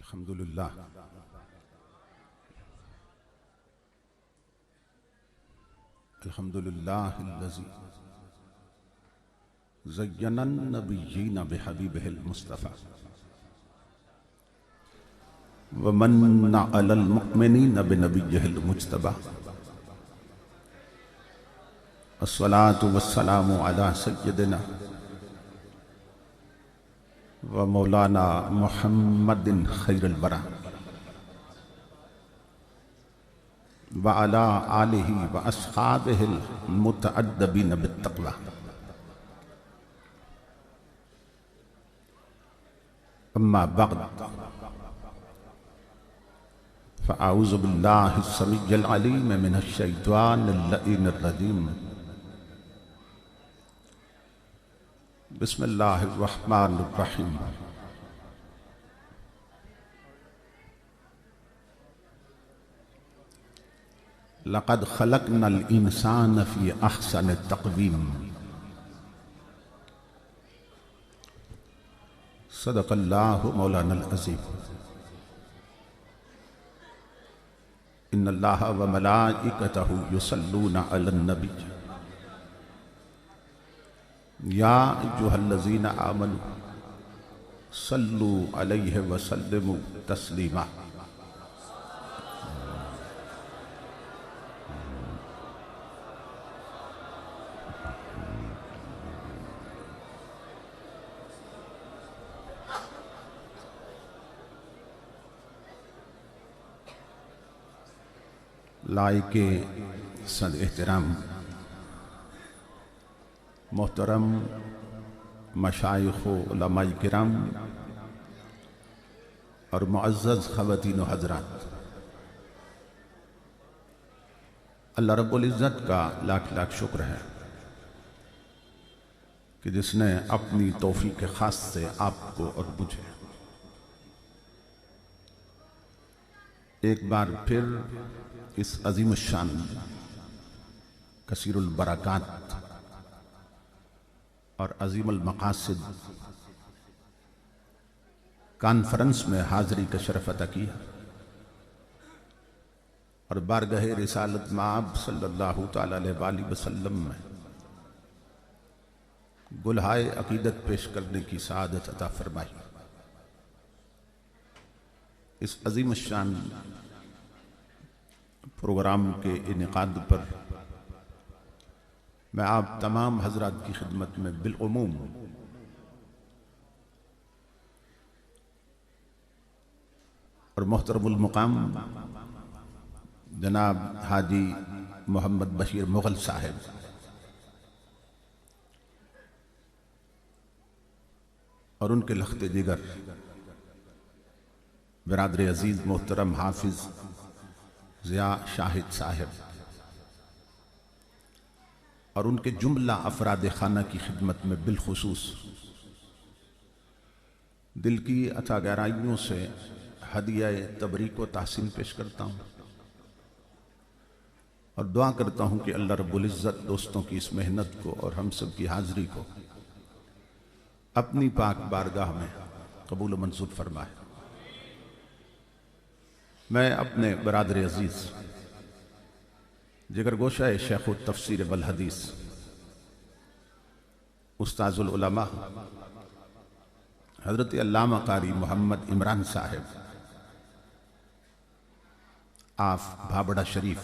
अल्हम्दुलिल्लाह अल्हम्दुलिल्लाहिल्लज़ी ज़य्यनन नबिय्यीना बिहबीबिहिल मुस्तफ़ा व मन्ना अलल मुअ्मिनीना बिनबिय्यिहिल मुज्तबा अस्सलातु वस्सलामु अला सय्यदिना व मौलाना मुहम्मदिन खैरुल बरा व अला आलिहि व अस्हाबिहिल मुतअद्दिबीन बित्तक़वा। अम्मा बअद फ़अऊज़ु बिल्लाहि अस्समीइल अलीम मिनश शैतानिर लईनिर रजीम। बिस्मिल्लाहिर रहमानिर रहीम। लक़द ख़लक़नल इंसान फ़ी अहसनि तक़वीम। सदक़ल्लाहु मौलानल अज़ीम। इन्नल्लाहा व मलाइकतहु युसल्लूना अलन नबी या अय्युहल्लज़ीना आमनू सल्लू अलैहि व सल्लिमू तस्लीमा। लाइके सद एहतराम मोहतरम मशाइख़ उलमाए किराम और मुअज़्ज़ज़ ख़वातीन व हज़रात, अल्लाह रब्बुल इज़्ज़त का लाख लाख शुक्र है कि जिसने अपनी तौफ़ीक़ ख़ास से आपको और मुझे एक बार फिर इस अज़ीम शान कसीरुल बरक़ात और अज़ीमुल मक़ासिद कॉन्फ्रेंस में हाज़री का शरफ़ अता किया और बारगाहे रिसालत माब सल्लल्लाहु तआला अलैहि वसल्लम में गुलहाए अक़ीदत पेश करने की सआदत अता फरमाई। इस अज़ीम शान प्रोग्राम के इनेकाद पर मैं आप तमाम हजरात की खिदमत में बिलउमूम और मोहतरमुल मुकाम जनाब हाजी मोहम्मद बशीर मुग़ल साहिब और उनके लख्ते जिगर बिरादर अजीज मोहतरम हाफिज ज़िया शाहिद साहिब और उनके जुमला अफराद खाना की खिदमत में बिलखुसूस दिल की अथा गहराइयों से हदिया तबरीक व तहसीन पेश करता हूँ और दुआ करता हूँ कि अल्लाह रब्बुल इज़्ज़त दोस्तों की इस मेहनत को और हम सब की हाज़री को अपनी पाक बारगाह में कबूल मंजूर फरमाए। मैं अपने बरादर अजीज जिगर गोशा शेख तफसीर वल हदीस उस्ताजुल उलमा हजरत अल्लामा कारी मोहम्मद इमरान साहिब आफ भाबड़ा शरीफ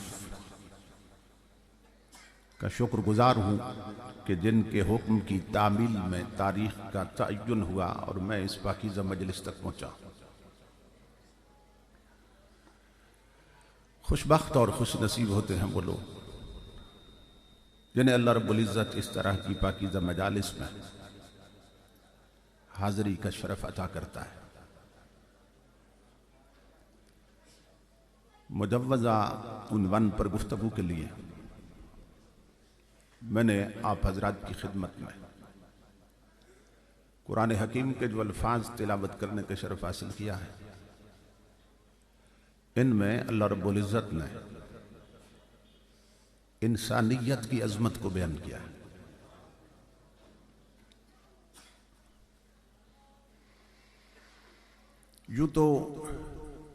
का शुक्रगुजार हूँ कि जिनके हुक्म की तामील में तारीख का तय्युन हुआ और मैं इस पाकीज़ा मजलिस तक पहुँचा। खुशबख्त और खुश नसीब होते हैं वो लोग जिन्हें अल्लाह रब्बुल इज़्ज़त इस तरह की पाकीज़ा मजालिस में हाज़री का शरफ़ अता करता है। मुजव्वज़ा उन्वान पर गुफ्तगू के लिए मैंने आप हजरात की खिदमत में कुरान हकीम के जो अल्फाज तिलावत करने का शरफ़ हासिल किया है, इनमें अल्लाह रब्बुल इज़्ज़त ने इंसानियत की अज़मत को बयान किया है। यूँ तो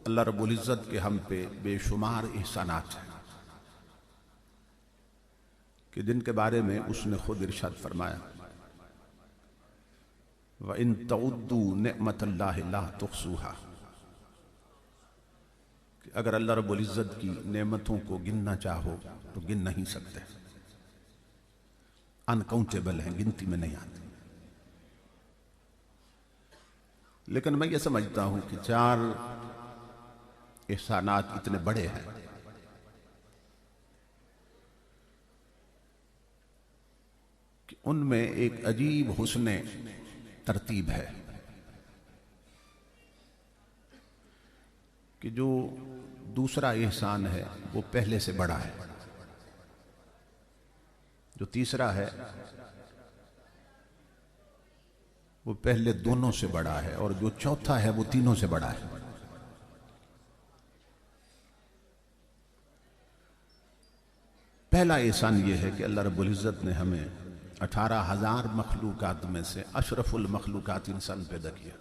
अल्लाह रब्बुल इज़्ज़त के हम पे बेशुमार एहसानात हैं कि जिनके बारे में उसने खुद इरशाद फरमाया, व इन तउद्दू निअमतल्लाहि ला तुहसूहा, कि अगर अल्लाह रब्बुल इज़्ज़त की नेमतों को गिनना चाहो तो गिन नहीं सकते, अनकाउंटेबल हैं, गिनती में नहीं आती। लेकिन मैं ये समझता हूं कि 4 एहसानात इतने बड़े हैं कि उनमें एक अजीब हुस्ने तरतीब है कि जो दूसरा एहसान है वो पहले से बड़ा है, जो तीसरा है वो पहले दोनों से बड़ा है, और जो चौथा है वो तीनों से बड़ा है। पहला एहसान ये है कि अल्लाह रब्बुल इज़्ज़त ने हमें 18,000 मखलूकात में से अशरफुल मखलूकात इंसान पैदा किया।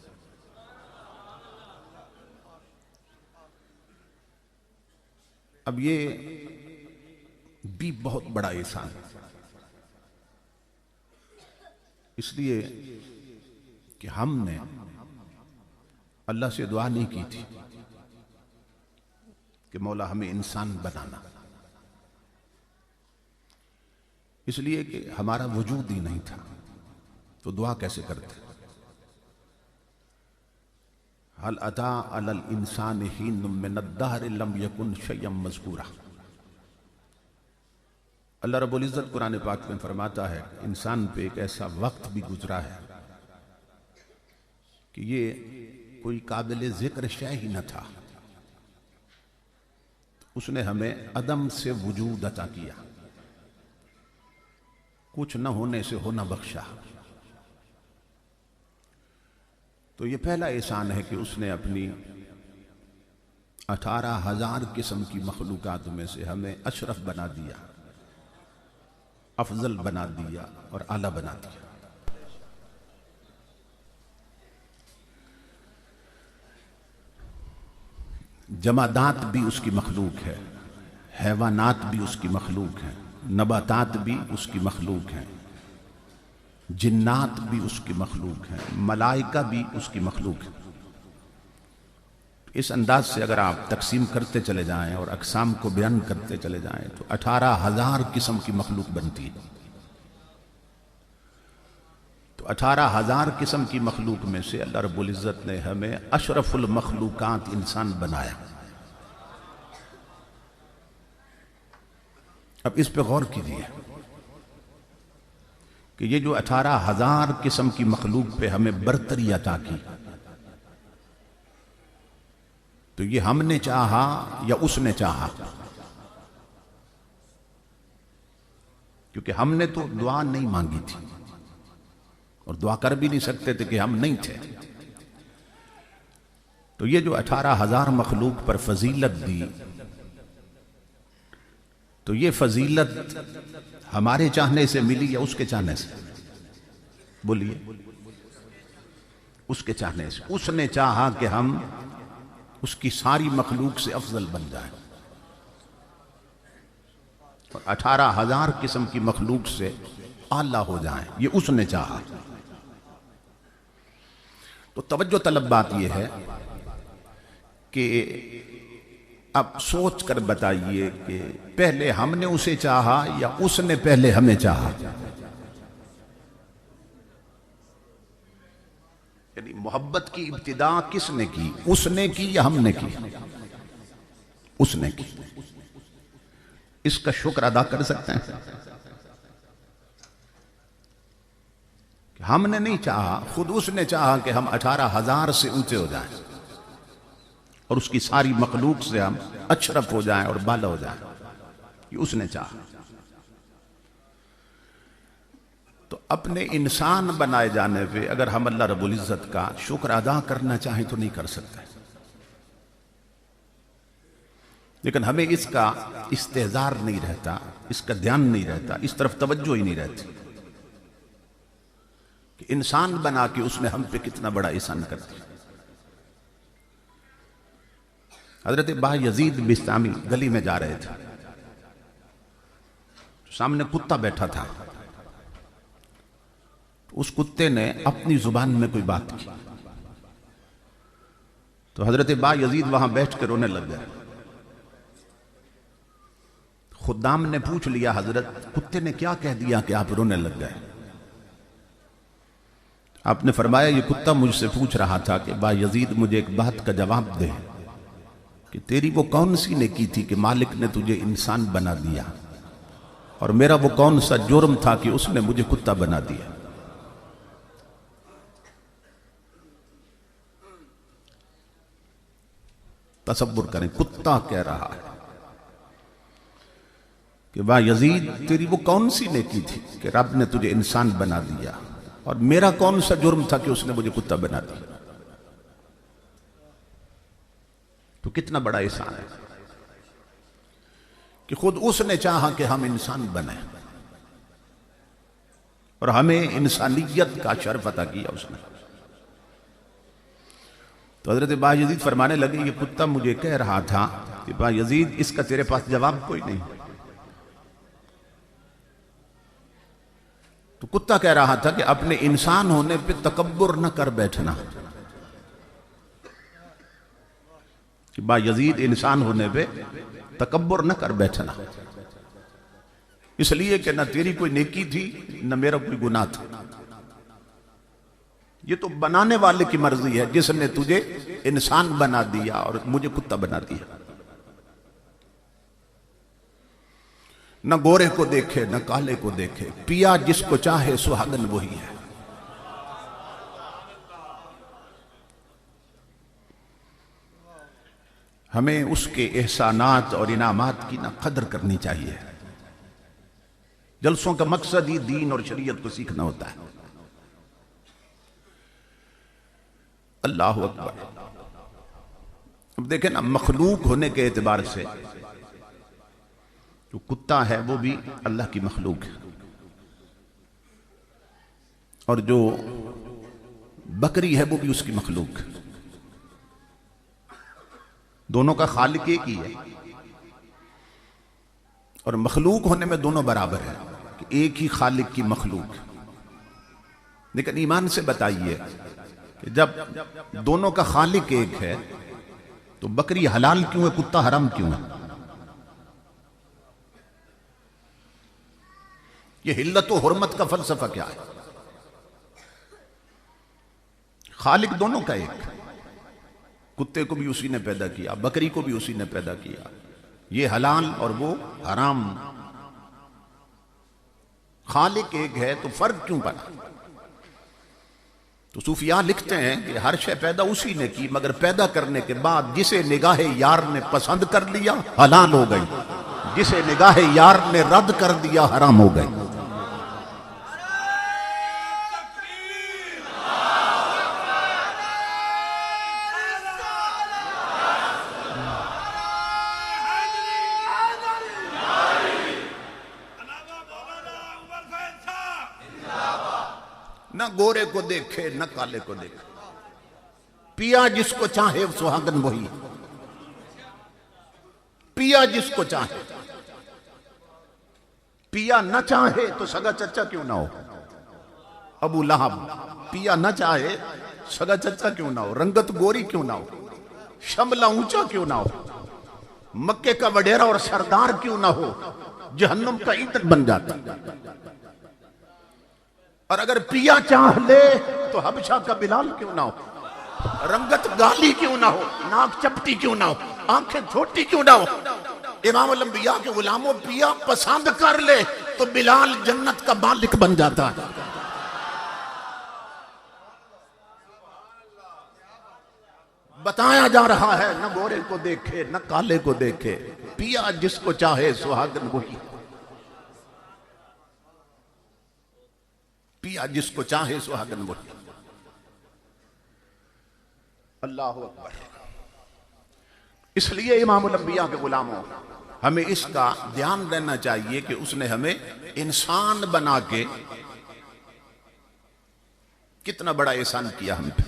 अब ये भी बहुत बड़ा एहसान है, इसलिए कि हमने अल्लाह से दुआ नहीं की थी कि मौला हमें इंसान बनाना, इसलिए कि हमारा वजूद ही नहीं था, तो दुआ कैसे करते। हल अता अलल इंसान हीनुम मिनद्दहर लम यकुन शय्यम मज़कूरा। अल्लाह रब्बुल इज़्ज़त कुरान पाक में फरमाता है, इंसान पे एक ऐसा वक्त भी गुजरा है कि ये कोई काबिल ज़िक्र शय ही न था, उसने हमें अदम से वजूद अता किया, कुछ न होने से होना बख्शा। तो ये पहला एहसान है कि उसने अपनी 18,000 किस्म की मखलूकात में से हमें अशरफ बना दिया, अफजल बना दिया और आला बना दिया। जमादात भी उसकी मखलूक है, हैवानात भी उसकी मखलूक है, नबातात भी उसकी मखलूक हैं, जिन्नात भी उसकी मखलूक हैं, मलाइका भी उसकी मखलूक है। इस अंदाज से अगर आप तकसीम करते चले जाएं और अक़साम को बयान करते चले जाएं तो 18,000 किस्म की मखलूक बनती है। तो 18,000 किस्म की मखलूक में से अल्लाह रब्बुल इज़्ज़त ने हमें अशरफुल मखलूकात इंसान बनाया। अब इस पे गौर कीजिए कि ये जो 18,000 किस्म की मखलूक पे हमें बरतरी अता की, तो ये हमने चाहा या उसने चाहा? क्योंकि हमने तो दुआ नहीं मांगी थी और दुआ कर भी नहीं सकते थे कि हम नहीं थे। तो ये जो 18,000 मखलूक पर फजीलत दी, तो ये फजीलत हमारे चाहने से मिली या उसके चाहने से? बोलिए, उसके चाहने से। उसने चाहा कि हम उसकी सारी मखलूक से अफजल बन जाए और 18,000 किस्म की मखलूक से आला हो जाए, ये उसने चाहा। तो तवज्जो तलब बात यह है कि अब सोच कर बताइए कि पहले हमने उसे चाहा या उसने पहले हमें चाहा? यानी मोहब्बत की इब्तिदा किसने की, उसने की या हमने की? उसने की। इसका शुक्र अदा कर सकते हैं? हमने नहीं चाहा, खुद उसने चाहा कि हम 18,000 से ऊंचे हो जाएं और उसकी सारी मखलूक से हम अशरफ हो जाएं और बाला हो जाएं, ये उसने चाहा। तो अपने इंसान बनाए जाने पे अगर हम अल्लाह रब्बुल इज़्ज़त का शुक्र अदा करना चाहें तो नहीं कर सकते, लेकिन हमें इसका इस्तेज़ार नहीं रहता, इसका ध्यान नहीं रहता, इस तरफ तवज्जो ही नहीं रहती कि इंसान बना के उसने हम पे कितना बड़ा एहसान कर दिया। हजरत बा यजीद बिस्तामी गली में जा रहे थे, सामने कुत्ता बैठा था। उस कुत्ते ने अपनी जुबान में कोई बात की तो हजरत बा यजीद वहां बैठ कर रोने लग गए। खुदाम ने पूछ लिया, हजरत कुत्ते ने क्या कह दिया कि आप रोने लग गए? आपने फरमाया, ये कुत्ता मुझसे पूछ रहा था कि बा यजीद मुझे एक बात का जवाब दे कि तेरी वो कौन सी नेकी थी कि मालिक ने तुझे इंसान बना दिया, और मेरा वो कौन सा जुर्म था कि उसने मुझे कुत्ता बना दिया। तसव्वुर करें, कुत्ता कह रहा है कि वाह यजीद, तेरी वो कौन सी नेकी थी कि रब ने तुझे इंसान बना दिया, और मेरा कौन सा जुर्म था कि उसने मुझे कुत्ता बना दिया। तो कितना बड़ा एहसान है कि खुद उसने चाहा कि हम इंसान बने और हमें इंसानियत का शर्फ अता किया उसने। तो हजरत बा यजीद फरमाने लगे, ये कुत्ता मुझे कह रहा था कि बा यजीद, इसका तेरे पास जवाब कोई नहीं। तो कुत्ता कह रहा था कि अपने इंसान होने पे तकब्बुर न कर बैठना, कि बा यजीद इंसान होने पे तकब्बुर न कर बैठना, इसलिए कि न तेरी कोई नेकी थी न मेरा कोई गुनाह था। ये तो बनाने वाले की मर्जी है जिसने तुझे इंसान बना दिया और मुझे कुत्ता बना दिया। न गोरे को देखे न काले को देखे, पिया जिसको चाहे सुहागन वही है। हमें उसके एहसानात और इनामात की ना कदर करनी चाहिए। जलसों का मकसद ही दीन और शरीयत को सीखना होता है। अल्लाह अकबर। अब देखें ना, मखलूक होने के एतबार से जो कुत्ता है वो भी अल्लाह की मखलूक है, और जो बकरी है वो भी उसकी मखलूक है। दोनों का खालिक एक ही है, और मखलूक होने में दोनों बराबर है कि एक ही खालिक की मखलूक। लेकिन ईमान से बताइए कि जब दोनों का खालिक एक है तो बकरी हलाल क्यों है, कुत्ता हराम क्यों है? ये हिल्लत और हुर्मत का फलसफा क्या है? खालिक दोनों का एक, कुत्ते को भी उसी ने पैदा किया, बकरी को भी उसी ने पैदा किया। ये हलाल और वो हराम, खालिक एक है तो फर्क क्यों पड़ा? तो सूफिया लिखते हैं कि हर शय पैदा उसी ने की, मगर पैदा करने के बाद जिसे निगाहे यार ने पसंद कर लिया हलाल हो गई, जिसे निगाहे यार ने रद्द कर दिया हराम हो गई। न गोरे को देखे न काले को देखे, पिया जिसको चाहे सुहागन वही। पिया जिसको चाहे, पिया न चाहे तो सगा चच्चा क्यों ना हो। अबू लहब पिया न चाहे, सगा चच्चा क्यों ना हो, रंगत गोरी क्यों ना हो, शमला ऊंचा क्यों ना हो, मक्के का वडेरा और सरदार क्यों ना हो, जहन्नुम का ईंधन बन जाता। और अगर पिया चाह ले तो हबशा का बिलाल क्यों ना हो, रंगत गाली क्यों ना हो, नाक चपटी क्यों ना हो, आंखें छोटी क्यों ना हो। इमामुल अंबिया के गुलामों, पिया पसंद कर ले तो बिलाल जन्नत का मालिक बन जाता है। बताया जा रहा है, न गोरे को देखे न काले को देखे, पिया जिसको चाहे सुहागन वही। पिया जिसको चाहे सुहागन वही। अल्लाह अकबर। इसलिए इमामुल अंबिया के गुलामों, हमें इसका ध्यान देना चाहिए कि उसने हमें इंसान बना के कितना बड़ा एहसान किया हम पे।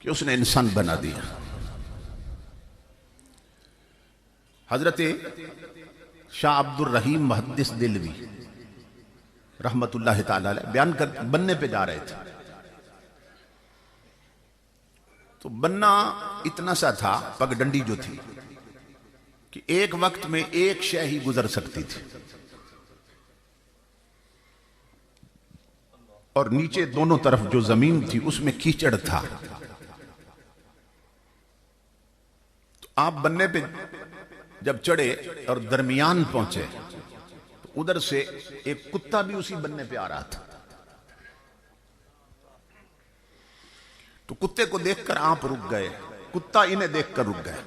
कि उसने इंसान बना दिया। हजरत शाह अब्दुल रहीम मुहद्दिस दिलवी रहमतुल्लाह ताला अलैह बयान कर बनने पे जा रहे थे, तो बनना इतना सा था, पगडंडी जो थी, कि एक वक्त में एक शय ही गुजर सकती थी और नीचे दोनों तरफ जो जमीन थी उसमें कीचड़ था। तो आप बनने पे जब चढ़े और दरमियान पहुंचे तो उधर से एक कुत्ता भी उसी बनने पे आ रहा था। तो कुत्ते को देखकर आप रुक गए, कुत्ता इन्हें देखकर रुक गए।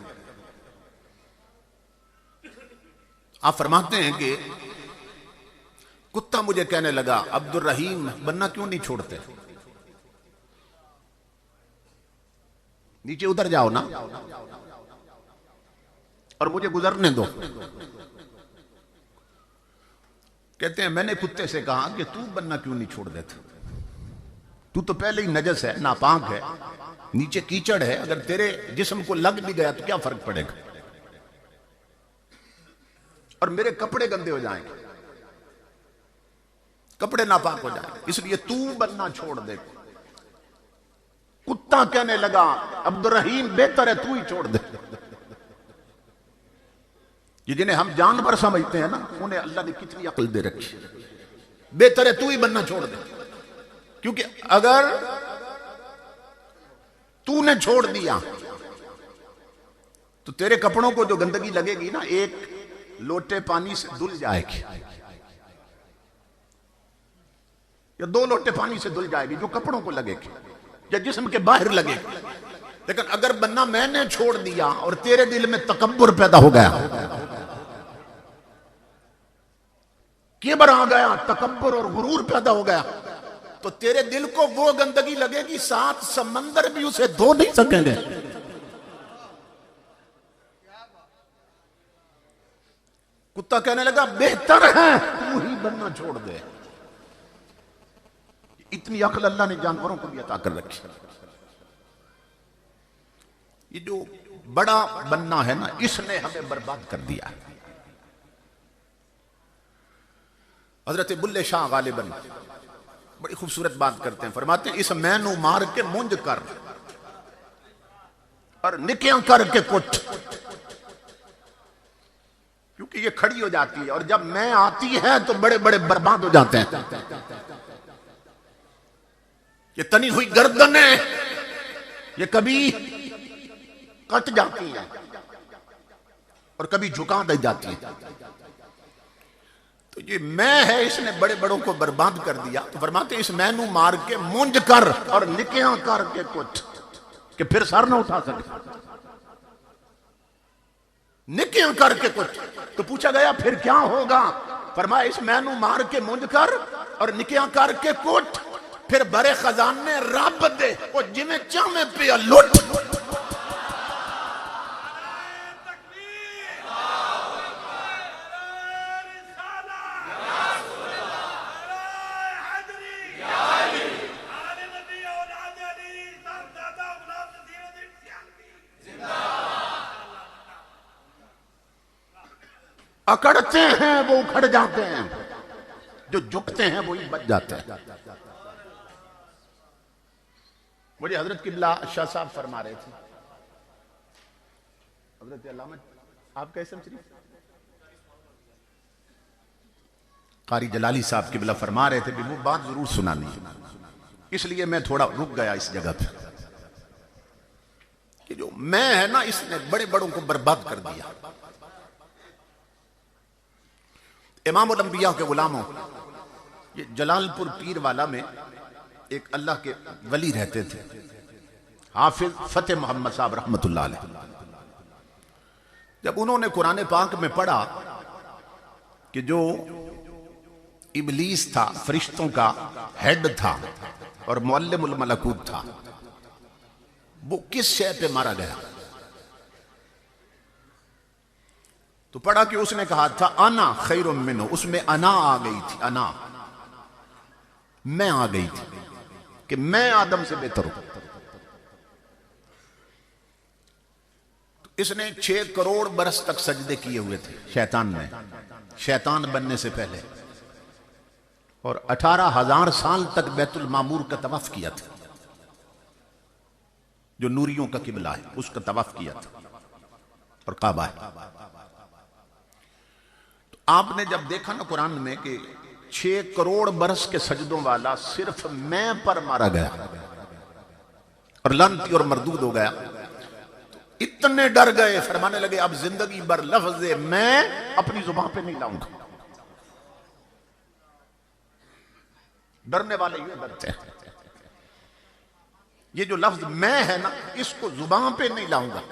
आप फरमाते हैं कि कुत्ता मुझे कहने लगा, अब्दुल रहीम बनना क्यों नहीं छोड़ते, नीचे उतर जाओ ना और मुझे गुजरने दो। कहते हैं मैंने कुत्ते से कहा कि तू बनना क्यों नहीं छोड़ देता, तू तो पहले ही नजस है, नापाक है, नीचे कीचड़ है, अगर तेरे जिस्म को लग भी गया तो क्या फर्क पड़ेगा, और मेरे कपड़े गंदे हो जाएंगे, कपड़े नापाक हो जाएंगे, इसलिए तू बनना छोड़ दे। कुत्ता कहने लगा अब्दुल रहीम बेहतर है तू ही छोड़ दे। ये जिन्हें हम जानवर समझते हैं ना, उन्हें अल्लाह ने कितनी अक्ल दे रखी, बेहतर है तू ही बनना छोड़ दे, क्योंकि अगर तूने छोड़ दिया तो तेरे कपड़ों को जो गंदगी लगेगी ना, एक लोटे पानी से धुल जाएगी या 2 लोटे पानी से धुल जाएगी जो कपड़ों को लगेगी या जिस्म के बाहर लगेगी। लेकिन अगर बनना मैंने छोड़ दिया और तेरे दिल में तकब्बुर पैदा हो गया, किबर आ गया, तकब्बुर और गुरूर पैदा हो गया, तो तेरे दिल को वो गंदगी लगेगी 7 समंदर भी उसे धो नहीं सकेंगे। कुत्ता कहने लगा बेहतर है तू ही बनना छोड़ दे। इतनी अक्ल अल्लाह ने जानवरों को भी अता कर रखी। ये जो बड़ा बनना है ना, इसने हमें बर्बाद कर दिया। हजरत बुल्ले शाह गालिबन बड़ी खूबसूरत बात करते हैं, फरमाते हैं इस मैनू मार के मुंज कर और निकियां करके कुट, क्योंकि ये खड़ी हो जाती है और जब मैं आती है तो बड़े बड़े बर्बाद हो जाते हैं। ये तनी हुई गर्दन है, ये कभी कट जाती है और कभी झुका दी जाती है। तो ये मैं है, इसने बड़े बड़ों को बर्बाद कर दिया। तो फरमाते इस मैनू मार के मुंज कर और निकियां करके कुछ कि फिर सर ना उठा सके, निकियां करके कुछ। तो पूछा गया फिर क्या होगा, फरमाया इस मैनू मार के मुंज कर और निकियां करके कुछ, फिर बड़े खजाने रब दे और जिमें चाहे पिया लुट। अकड़ते हैं वो उखड़ जाते हैं, जो झुकते हैं वो ही बच जाते हैं। मुझे हजरत किबला शाह साहब फरमा रहे थे, हजरत अल्लामा आप कैसे कारी जलाली साहब किबला फरमा रहे थे भी वो बात जरूर सुनानी है, इसलिए मैं थोड़ा रुक गया इस जगह पे कि जो मैं है ना, इसने बड़े बड़ों को बर्बाद कर दिया। इमामुल अंबिया के गुलामों, ये जलालपुर पीर वाला में एक अल्लाह के वली रहते थे, हाफिज फतेह मोहम्मद साहब रहमतुल्लाह अलैह। जब उन्होंने कुरान पाक में पढ़ा कि जो इबलीस था, फरिश्तों का हेड था और मुअल्लिमुल मलकूत था, वो किस शय पे मारा गया, तो पढ़ा कि उसने कहा था अना खैरुम मिन्हु, उसमें अना आ गई थी, अना मैं आ गई थी कि मैं आदम से बेहतर हूं। इसने 6 करोड़ बरस तक सजदे किए हुए थे शैतान ने, शैतान बनने से पहले, और 18,000 साल तक बैतुल मामूर का तवाफ किया था, जो नूरियों का किबला है उसका तवाफ किया था और काबा है। तो आपने जब देखा ना कुरान में कि 6 करोड़ बरस के सजदों वाला सिर्फ मैं पर मारा गया और लानती और मरदूद हो गया, तो इतने डर गए, फरमाने लगे अब जिंदगी भर लफ्ज़ मैं अपनी जुबान पे नहीं लाऊंगा। डरने वाले ये डरते हैं, ये जो लफ्ज मैं है ना इसको जुबान पे नहीं लाऊंगा।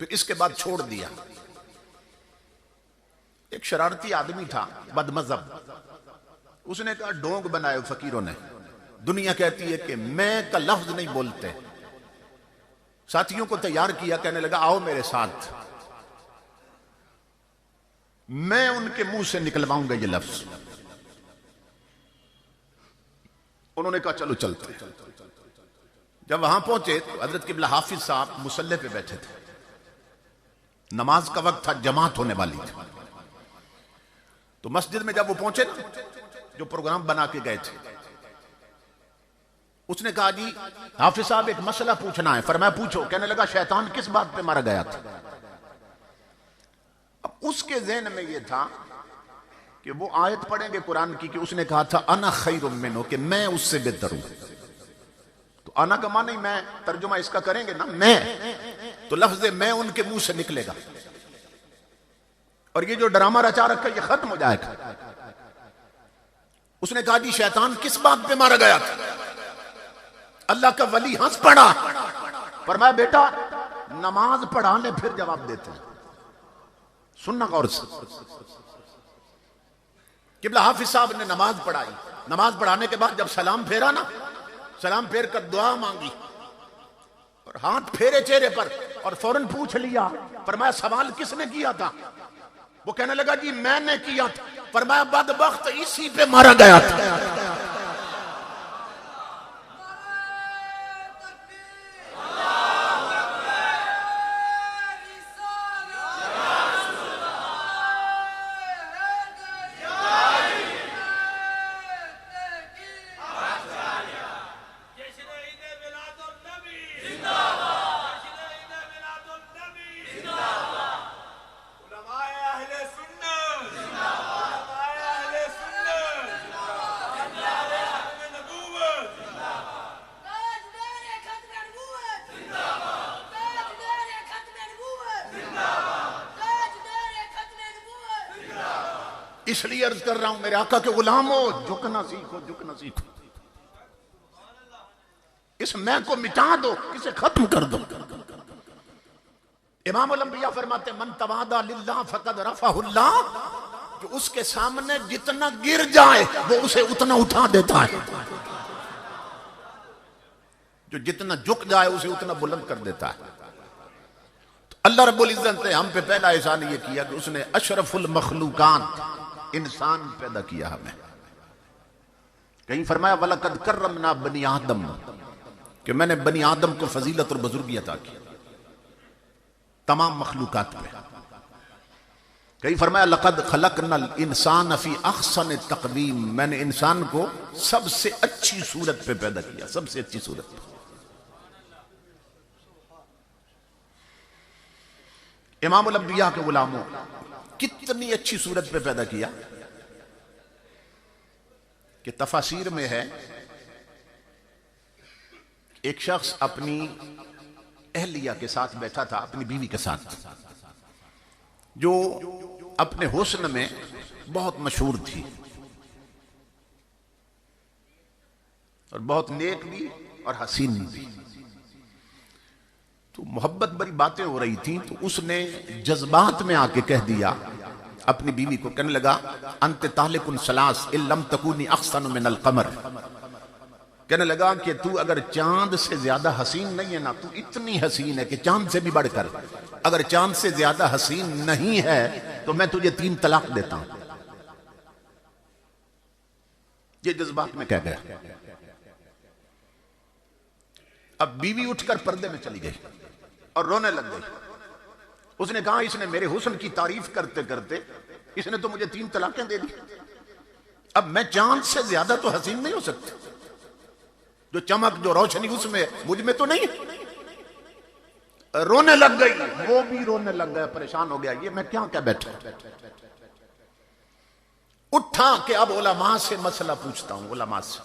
फिर इसके बाद छोड़ दिया। एक शरारती आदमी था बदमज़हब, उसने कहा ढोंग बनाए फकीरों ने, दुनिया कहती है कि मैं का लफ्ज नहीं बोलते। साथियों को तैयार किया, कहने लगा आओ मेरे साथ, मैं उनके मुंह से निकलवाऊंगा ये लफ्ज। उन्होंने कहा चलो चलते हैं। जब वहां पहुंचे तो हजरत किबला हाफिज साहब मुसल्ले पे बैठे थे, नमाज का वक्त था, जमात होने वाली थी। तो मस्जिद में जब वो पहुंचे ना, जो प्रोग्राम बना के गए थे, उसने कहा जी हाफिज साहब एक मसला पूछना है। फरमाया पूछो। कहने लगा शैतान किस बात पे मारा गया था? अब उसके ज़हन में यह था कि वो आयत पढ़ेंगे कुरान की कि उसने कहा था अना खैरुम मिन्हु, कि मैं उससे बेहतर हूं। तो अना का माने मैं, तर्जुमा इसका करेंगे ना मैं, तो लफ्ज़ मैं उनके मुंह से निकलेगा और ये जो ड्रामा रचा रखा ये खत्म हो जाएगा। उसने कहा जी शैतान किस बात पे मारा गया था? अल्लाह का वली हंस पड़ा, फरमाया बेटा नमाज पढ़ा ले फिर जवाब देते हैं। सुनना गौर से। किबला हाफिज साहब ने नमाज पढ़ाई। नमाज पढ़ाने के बाद जब सलाम फेरा ना, सलाम फेर कर दुआ मांगी और हाथ फेरे चेहरे पर और फौरन पूछ लिया, फरमाया सवाल किसने किया था? वो कहने लगा जी मैंने किया था। फरमाया बदबख्त इसी पे मारा गया था। इसलिए अर्ज कर रहा हूं मेरे आका के गुलाम हो, झुकना सीखो, झुकना सीखो। इस मैं को मिटा दो, इसे खत्म कर दो। इमाम अल-अंबिया फरमाते मन तवादा लिल्लाह फकद रफ़अहुल्लाह, जो उसके सामने जितना गिर जाए वो उसे उतना उठा देता है। जो जितना झुक जाए उसे उतना बुलंद कर देता है। तो अल्लाह रब्बुल इज्जत ने हम पे पहला एहसान ये किया कि उसने अशरफुल मखलूकात इंसान पैदा किया हमें। कहीं फरमाया वलकद कर्रमना बनी आदम, कि मैंने बनी आदम को फजीलत और बुजुर्गी अता की तमाम मखलूकात पे। कहीं फरमाया लक़द खलक़नल इंसान फी अहसन तक़वीम, मैंने इंसान को सबसे अच्छी सूरत पे पैदा किया, सबसे अच्छी सूरत पे। इमाम अल-अंबिया के गुलामों कितनी अच्छी सूरत पे पैदा किया कि तफासीर में है एक शख्स अपनी अहलिया के साथ बैठा था, अपनी बीवी के साथ, जो अपने हुस्न में बहुत मशहूर थी और बहुत नेक भी और हसीन भी। तो मोहब्बत भरी बातें हो रही थी, तो उसने जज्बात में आके कह दिया अपनी बीवी को, कहने लगा अंत तालिकुन सलास इल्लम तकूनी अहसन मिनल कमर, कहने लगा कि तू अगर चांद से ज्यादा हसीन नहीं है ना, तू इतनी हसीन है कि चांद से भी बढ़कर, अगर चांद से ज्यादा हसीन नहीं है तो मैं तुझे 3 तलाक देता हूं। ये जज्बात में कह गया। अब बीवी उठकर पर्दे में चली गई और रोने लग गई। उसने कहा इसने मेरे हुस्न की तारीफ करते करते इसने तो मुझे 3 तलाकें दे दी। अब मैं चांद से ज्यादा तो हसीन नहीं हो सकती, जो चमक जो रोशनी उसमें मुझ में तो नहीं। रोने लग गई, वो भी रोने लग गया, परेशान हो गया, ये मैं क्या क्या बैठा। उठा कि अब उलमा से मसला पूछता हूं, उलमा से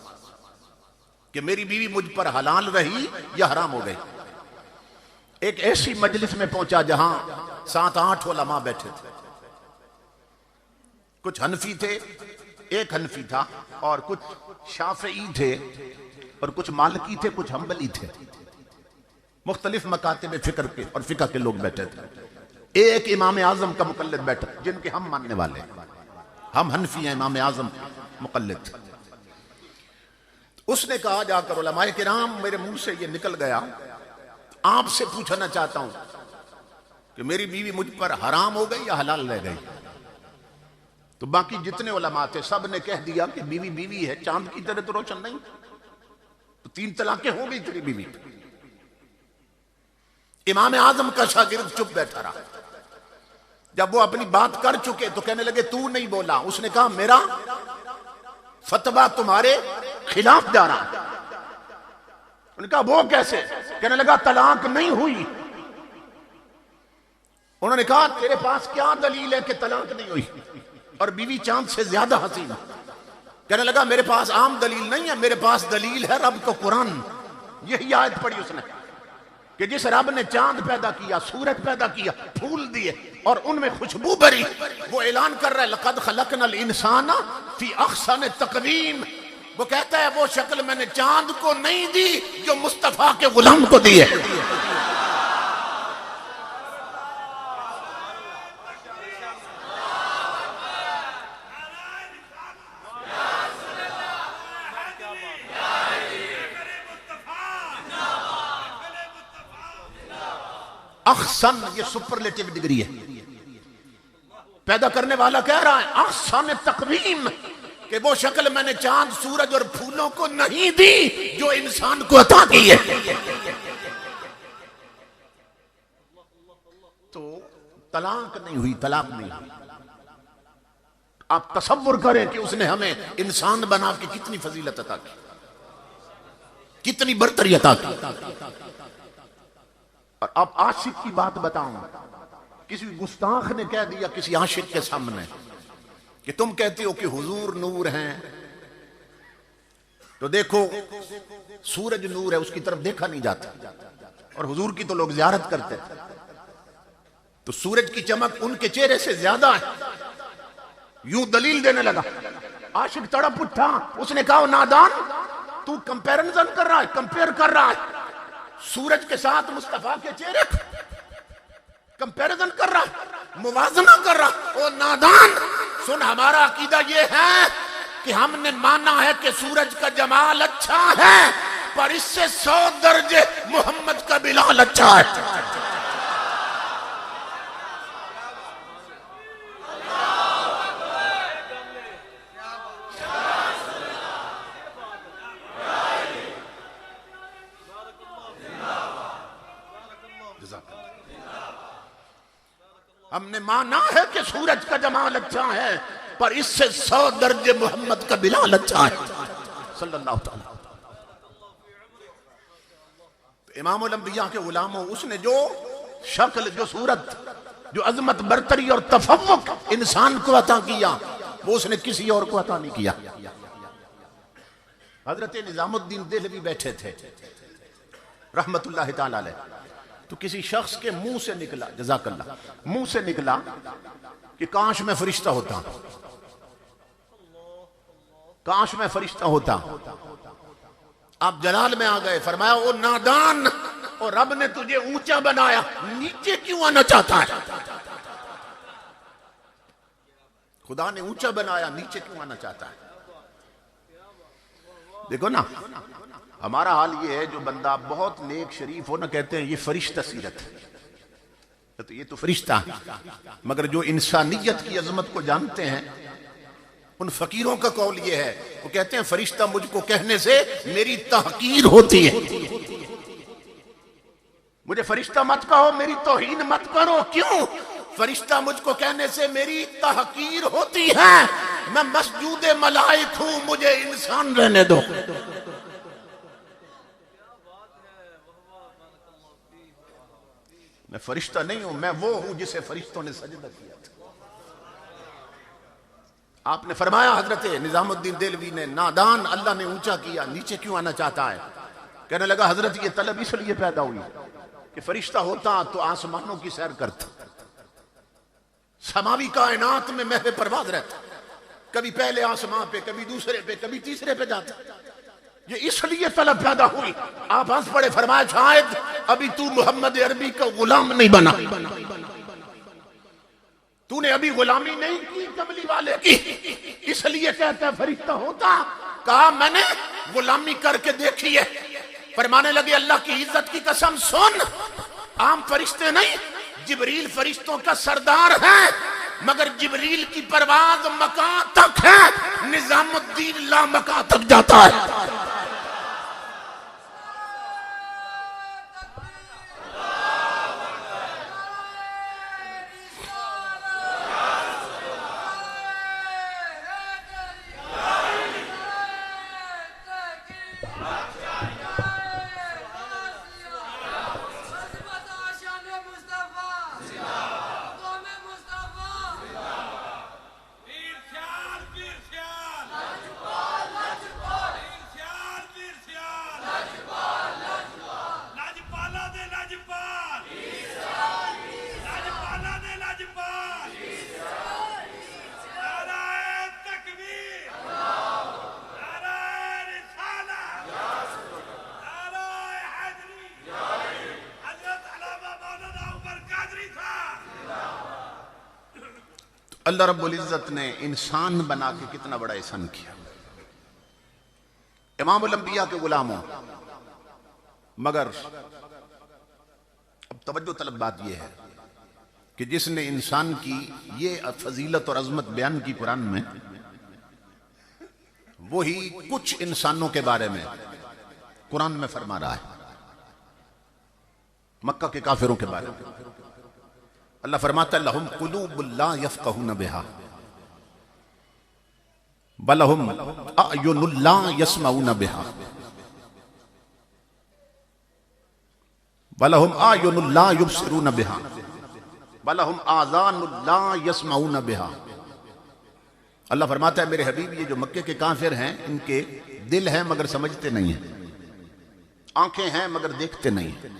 कि मेरी बीवी मुझ पर हलाल रही या हराम हो गई। एक ऐसी मजलिस में पहुंचा जहां 7-8 उलमा बैठे थे। कुछ हनफी थे, एक हनफी था, और कुछ शाफई थे, और कुछ मालिकी थे, कुछ हम्बली थे। मुख्तलिफ मकातिब फिक्र के और फिका के लोग बैठे थे। एक इमाम आजम का मुकल्लिद बैठा, जिनके हम मानने वाले, हम हनफी हैं, इमाम आजम मुकल्लिद। उसने कहा जाकर उलमाए किराम मेरे मुंह से ये निकल गया, आपसे पूछना चाहता हूं कि मेरी बीवी मुझ पर हराम हो गई या हलाल रह गई। तो बाकी जितने उलमा थे सब ने कह दिया कि बीवी बीवी है, चांद की तरह तो रोशन नहीं, तो 3 तलाकें हो गई तेरी बीवी। इमाम आजम का शागिर्द चुप बैठा रहा। जब वो अपनी बात कर चुके तो कहने लगे तू नहीं बोला। उसने कहा मेरा फतवा तुम्हारे खिलाफ जा रहा। उन्होंने कहा वो कैसे? कहने लगा तलाक नहीं हुई। उन्होंने कहा तेरे पास क्या दलील है कि तलाक नहीं हुई और बीवी चांद से ज्यादा हसीन? कहने लगा मेरे पास आम दलील नहीं है, मेरे पास दलील है रब का कुरान। यही आयत पढ़ी उसने कि जिस रब ने चांद पैदा किया, सूरज पैदा किया, फूल दिए और उनमें खुशबू भरी, वो ऐलान कर रहा है लक़द खलक़नल इंसाना फी अहसन तक़वीम। वो कहता है वो शक्ल मैंने चांद को नहीं दी जो मुस्तफा के गुलाम को दी है। अहसन ये सुपरलेटिव डिग्री है। पैदा करने वाला कह रहा है अहसन तक़वीम कि वो शक्ल मैंने चांद सूरज और फूलों को नहीं दी जो इंसान को अता की है। तो तलाक नहीं हुई, तलाक नहीं हुई। आप तसव्वुर करें कि उसने हमें इंसान बना के कितनी फजीलत अता की, कितनी बरतरी अता की। और अब आशिक की बात बताऊं, किसी गुस्ताख ने कह दिया किसी आशिक के सामने कि तुम कहते हो कि हुजूर नूर हैं, तो देखो सूरज नूर है, उसकी तरफ देखा नहीं जाता, और हुजूर की तो लोग ज़ियारत करते थे, तो सूरज की चमक उनके चेहरे से ज्यादा है। यूं दलील देने लगा। आशिक तड़प उठा, उसने कहा नादान तू कंपैरिजन कर रहा है, कंपेयर कर रहा है सूरज के साथ मुस्तफा के चेहरे, कंपैरिजन कर रहा, मुवाजना कर रहा। ओ नादान सुन, हमारा अकीदा ये है कि हमने माना है कि सूरज का जमाल अच्छा है, पर इससे 100 दर्जे मोहम्मद का बिलाल अच्छा है। हमने माना है कि सूरज का जमाल अच्छा है, पर इससे 100 दर्जे मोहम्मद का बिलाल अच्छा है सल्लल्लाहु अलैहि वसल्लम। इमामुल अंबिया के गुलामों, उसने जो शक्ल, जो सूरत, जो अजमत, बरतरी और तफव्वुक इंसान को अता किया, वो उसने किसी और को अता नहीं किया। हजरत निजामुद्दीन देहलवी बैठे थे रहमतुल्लाह ताला अलैह, तो किसी शख्स के मुंह से निकला, जज़ाकल्लाह, मुंह से निकला कि काश मैं फरिश्ता होता, काश मैं फरिश्ता होता। आप जलाल में आ गए, फरमाया ओ नादान, और रब ने तुझे ऊंचा बनाया, नीचे क्यों आना चाहता है? खुदा ने ऊंचा बनाया, नीचे क्यों आना चाहता है? देखो ना, हमारा हाल ये है, जो बंदा बहुत नेक शरीफ हो ना, कहते हैं ये फरिश्ता सीरत है, तो ये तो फरिश्ता है। मगर जो इंसानियत की अजमत को जानते हैं, उन फकीरों का कौल ये है, वो कहते हैं फरिश्ता मुझको कहने से मेरी तहकीर होती है। मुझे फरिश्ता मत कहो, मेरी तौहीन मत करो। क्यों? फरिश्ता मुझको कहने से मेरी तहकीर होती है। मैं मस्जूद मलाइक हूं, मुझे इंसान रहने दो। मैं फरिश्ता नहीं हूं, मैं वो हूं जिसे फरिश्तों ने सजदा किया था। आपने फरमाया हजरत निजामुद्दीन देलवी ने, नादान अल्लाह ने ऊंचा किया, नीचे क्यों आना चाहता है? कहने लगा हजरत ये तलब इसलिए पैदा हुई कि फरिश्ता होता तो आसमानों की सैर करता, समावी कायनात में महवे परवाज रहता, कभी पहले आसमान पे, कभी दूसरे पे, कभी तीसरे पे जाता। ये इसलिए तलब पैदा हुई। आप हंस पड़े, फरमाया शायद अभी तू मोहम्मद अरबी का गुलाम नहीं बना, तूने अभी गुलामी नहीं की कमली वाले की, इसलिए कहता है फरिश्ता होता। कहा मैंने गुलामी करके देखी है। फरमाने लगे अल्लाह की इज्जत की कसम सुन, आम फरिश्ते नहीं, जिब्रील फरिश्तों का सरदार है, मगर जिब्रील की परवाज मका तक है, निजामुद्दीन ला मका तक जाता है। अल्लाह रब्बुल इज्जत ने इंसान बना के कितना बड़ा एहसान किया। इमामुल अंबिया के गुलामों, मगर अब तवज्जो तलब बात यह है कि जिसने इंसान की ये फजीलत और अजमत बयान की कुरान में, वही कुछ इंसानों के बारे में कुरान में फरमा रहा है। मक्का के काफिरों के बारे में अल्लाह फरमाता है लहुम कुलूबुन ला यफ़क़हून बिहा वलहुम अयुनुन ला यस्मऊन बिहा वलहुम अयुनुन ला युबसिरून बिहा वलहुम आज़ानुन ला यस्मऊन बिहा। अल्लाह फरमाता है मेरे हबीब, ये जो मक्के के काफिर हैं, इनके दिल हैं मगर समझते नहीं हैं, आंखें हैं मगर देखते नहीं हैं,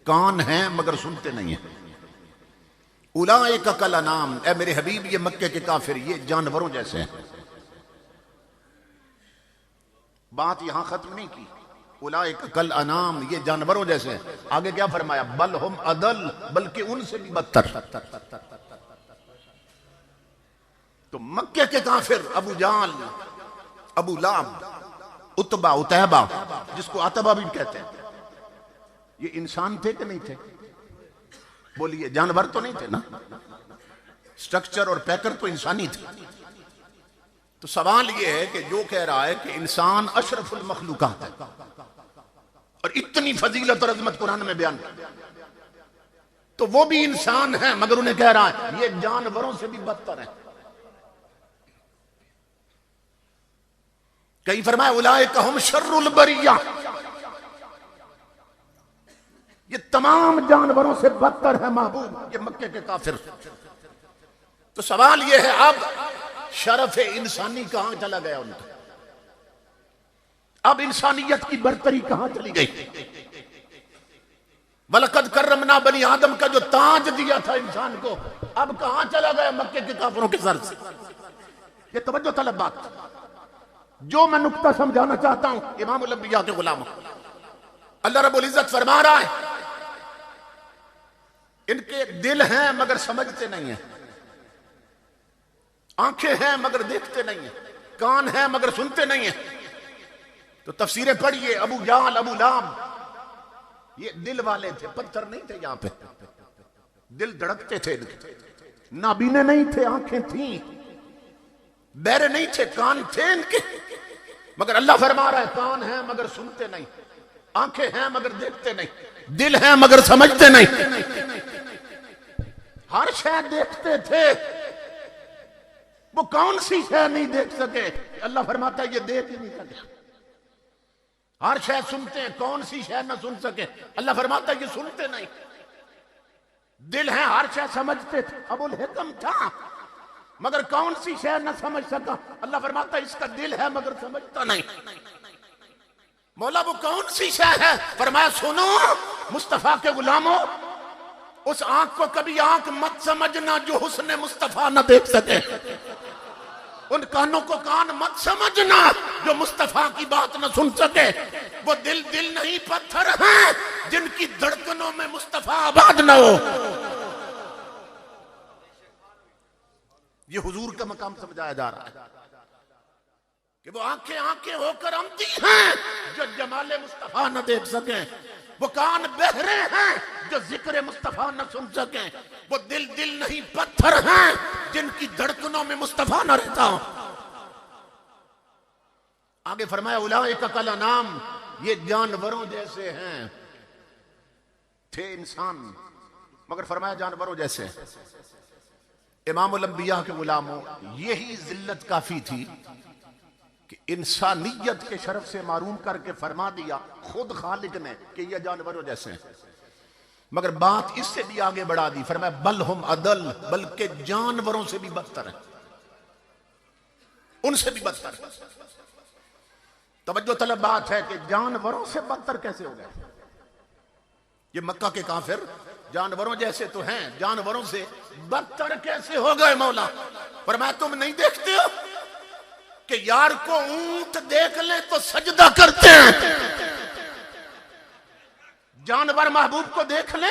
कान हैं मगर सुनते नहीं हैं। उलाइका कल अनाम, ए मेरे हबीब ये मक्के के काफिर ये जानवरों जैसे हैं। बात यहां खत्म नहीं की, उलाइका कल अनाम ये जानवरों जैसे हैं। आगे क्या फरमाया? बल हुम अदल, बल्कि उनसे भी बदतर। तो मक्के के काफिर अबू जाल, अबू लाब, उतबा, उतैबा, जिसको अतबा भी कहते हैं, ये इंसान थे कि नहीं थे? बोलिए, जानवर तो नहीं थे ना, स्ट्रक्चर और पैकर तो इंसानी थे। तो सवाल यह है कि जो कह रहा है कि इंसान अशरफुल मखलूकात है और इतनी फजीलत और अजमत कुरान में बयान, तो वो भी इंसान है मगर उन्हें कह रहा है ये जानवरों से भी बदतर है। कहीं फरमाया उलाइका हुम शर्रुल बरिया, ये तमाम जानवरों से बदतर है महबूब, ये मक्के के काफिर। तो सवाल ये है अब शरफ इंसानी कहां चला गया उनका? अब इंसानियत की बरतरी कहां चली गई? वलकद कर्रमना बनी आदम का जो ताज दिया था इंसान को, अब कहां चला गया मक्के के काफिरों के सर से? ये तवज्जो तलब बात जो मैं नुक्ता समझाना चाहता हूं। इमामुल अंबिया के गुलामों, अल्लाह रब्बुल इज्जत फरमा रहा है इनके दिल हैं मगर समझते नहीं है, आंखें हैं मगर देखते नहीं है, कान हैं मगर सुनते नहीं है। तो तफसीरें पढ़िए, अबू जाल, अबू लाब ये दिल वाले थे, पत्थर नहीं थे। यहां पे दिल धड़कते थे, नाबीने नहीं थे, आंखें थी, बहरे नहीं थे, कान थे इनके, मगर अल्लाह फरमा रहा है कान हैं मगर सुनते नहीं, आंखें हैं मगर देखते नहीं, दिल है मगर समझते नहीं। हर शय देखते थे, वो कौन सी शय नहीं देख सके? अल्लाह फरमाता है ये देख ही नहीं सके। हर शय सुनते हैं, कौन सी शय ना सुन सके? अल्लाह फरमाता है ये सुनते नहीं। दिल है, हर शय समझते थे, अबुल हिकम था मगर कौन सी शय न समझ सका? अल्लाह फरमाता है इसका दिल है मगर समझता नहीं। मौला वो कौन सी शय है? फरमाया सुनो मुस्तफा के गुलामों, उस आंख को कभी आंख मत समझना जो हुस्न मुस्तफा न देख सके। उन कानों को कान मत समझना जो मुस्तफा की बात न सुन सके। वो दिल दिल नहीं पत्थर हैं जिनकी धड़कनों में मुस्तफा आबाद न हो। ये हुजूर का मकाम समझाया जा रहा है कि वो आंखें आंखें होकर अंधी हैं जो जमाले मुस्तफा न देख सके। वो कान बहरे हैं जो जिक्र मुस्तफा न सुन सके। वो दिल दिल नहीं पत्थर हैं जिनकी धड़कनों में मुस्तफा न रहता हो। आगे फरमाया उलाइका कल अनाम, ये जानवरों जैसे हैं। थे इंसान मगर फरमाया जानवरों जैसे। इमामुल अंबिया के गुलामों, यही जिल्लत काफी थी कि इंसानियत के शरफ से मारूम करके फरमा दिया खुद खालिक ने कि ये जानवरों जैसे हैं। मगर बात इससे भी आगे बढ़ा दी, फरमाया बल हम अदल, बल्कि जानवरों से भी बदतर है, उनसे भी बदतर है। तवज्जो तलब बात है कि जानवरों से बदतर कैसे हो गए? ये मक्का के काफिर जानवरों जैसे तो हैं, जानवरों से बदतर कैसे हो गए? मौला फरमाया तुम नहीं देखते हो कि यार को ऊंट देख ले तो सजदा करते हैं, जानवर महबूब को देख ले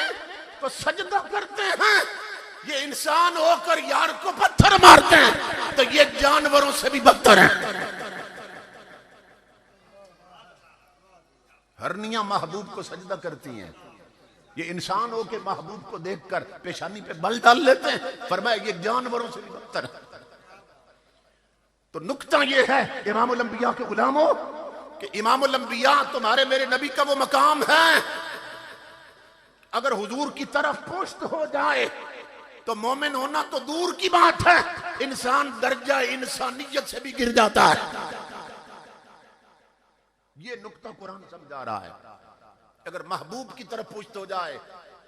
तो सजदा करते हैं। ये इंसान होकर यार को पत्थर मारते हैं, तो ये जानवरों से भी बदतर है। हरनियां महबूब को सजदा करती हैं, ये इंसान हो के महबूब को देखकर पेशानी पे बल डाल लेते हैं। फरमाया ये जानवरों से भी बदतर है। तो नुक्ता ये है इमामुल अंबिया के गुलामों कि इमामुल अंबिया तुम्हारे मेरे नबी का वो मकाम है, अगर हुजूर की तरफ पुश्त हो जाए तो मोमिन होना तो दूर की बात है, इंसान दर्जा इंसानियत से भी गिर जाता है। ये नुक्ता कुरान समझा रहा है। अगर महबूब की तरफ पुश्त हो जाए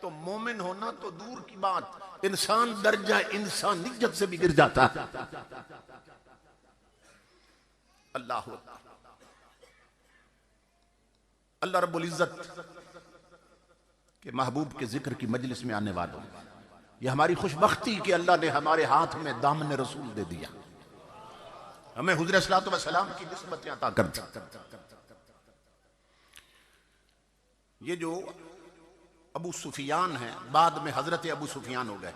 तो मोमिन होना तो दूर की बात, इंसान दर्जा इंसानियत से भी गिर जाता है। अल्लाह अल्लाह रब्बुल इज्जत के महबूब के जिक्र की मजलिस में आने वालों, ये हमारी खुशबख्ती कि अल्लाह ने हमारे हाथ में दामन रसूल दे दिया, हमें हुज़ूर सल्लल्लाहु अलैहि वसल्लम की निस्बत अता कर दी। ये जो अबू सुफियान है, बाद में हजरत अबू सुफियान हो गए,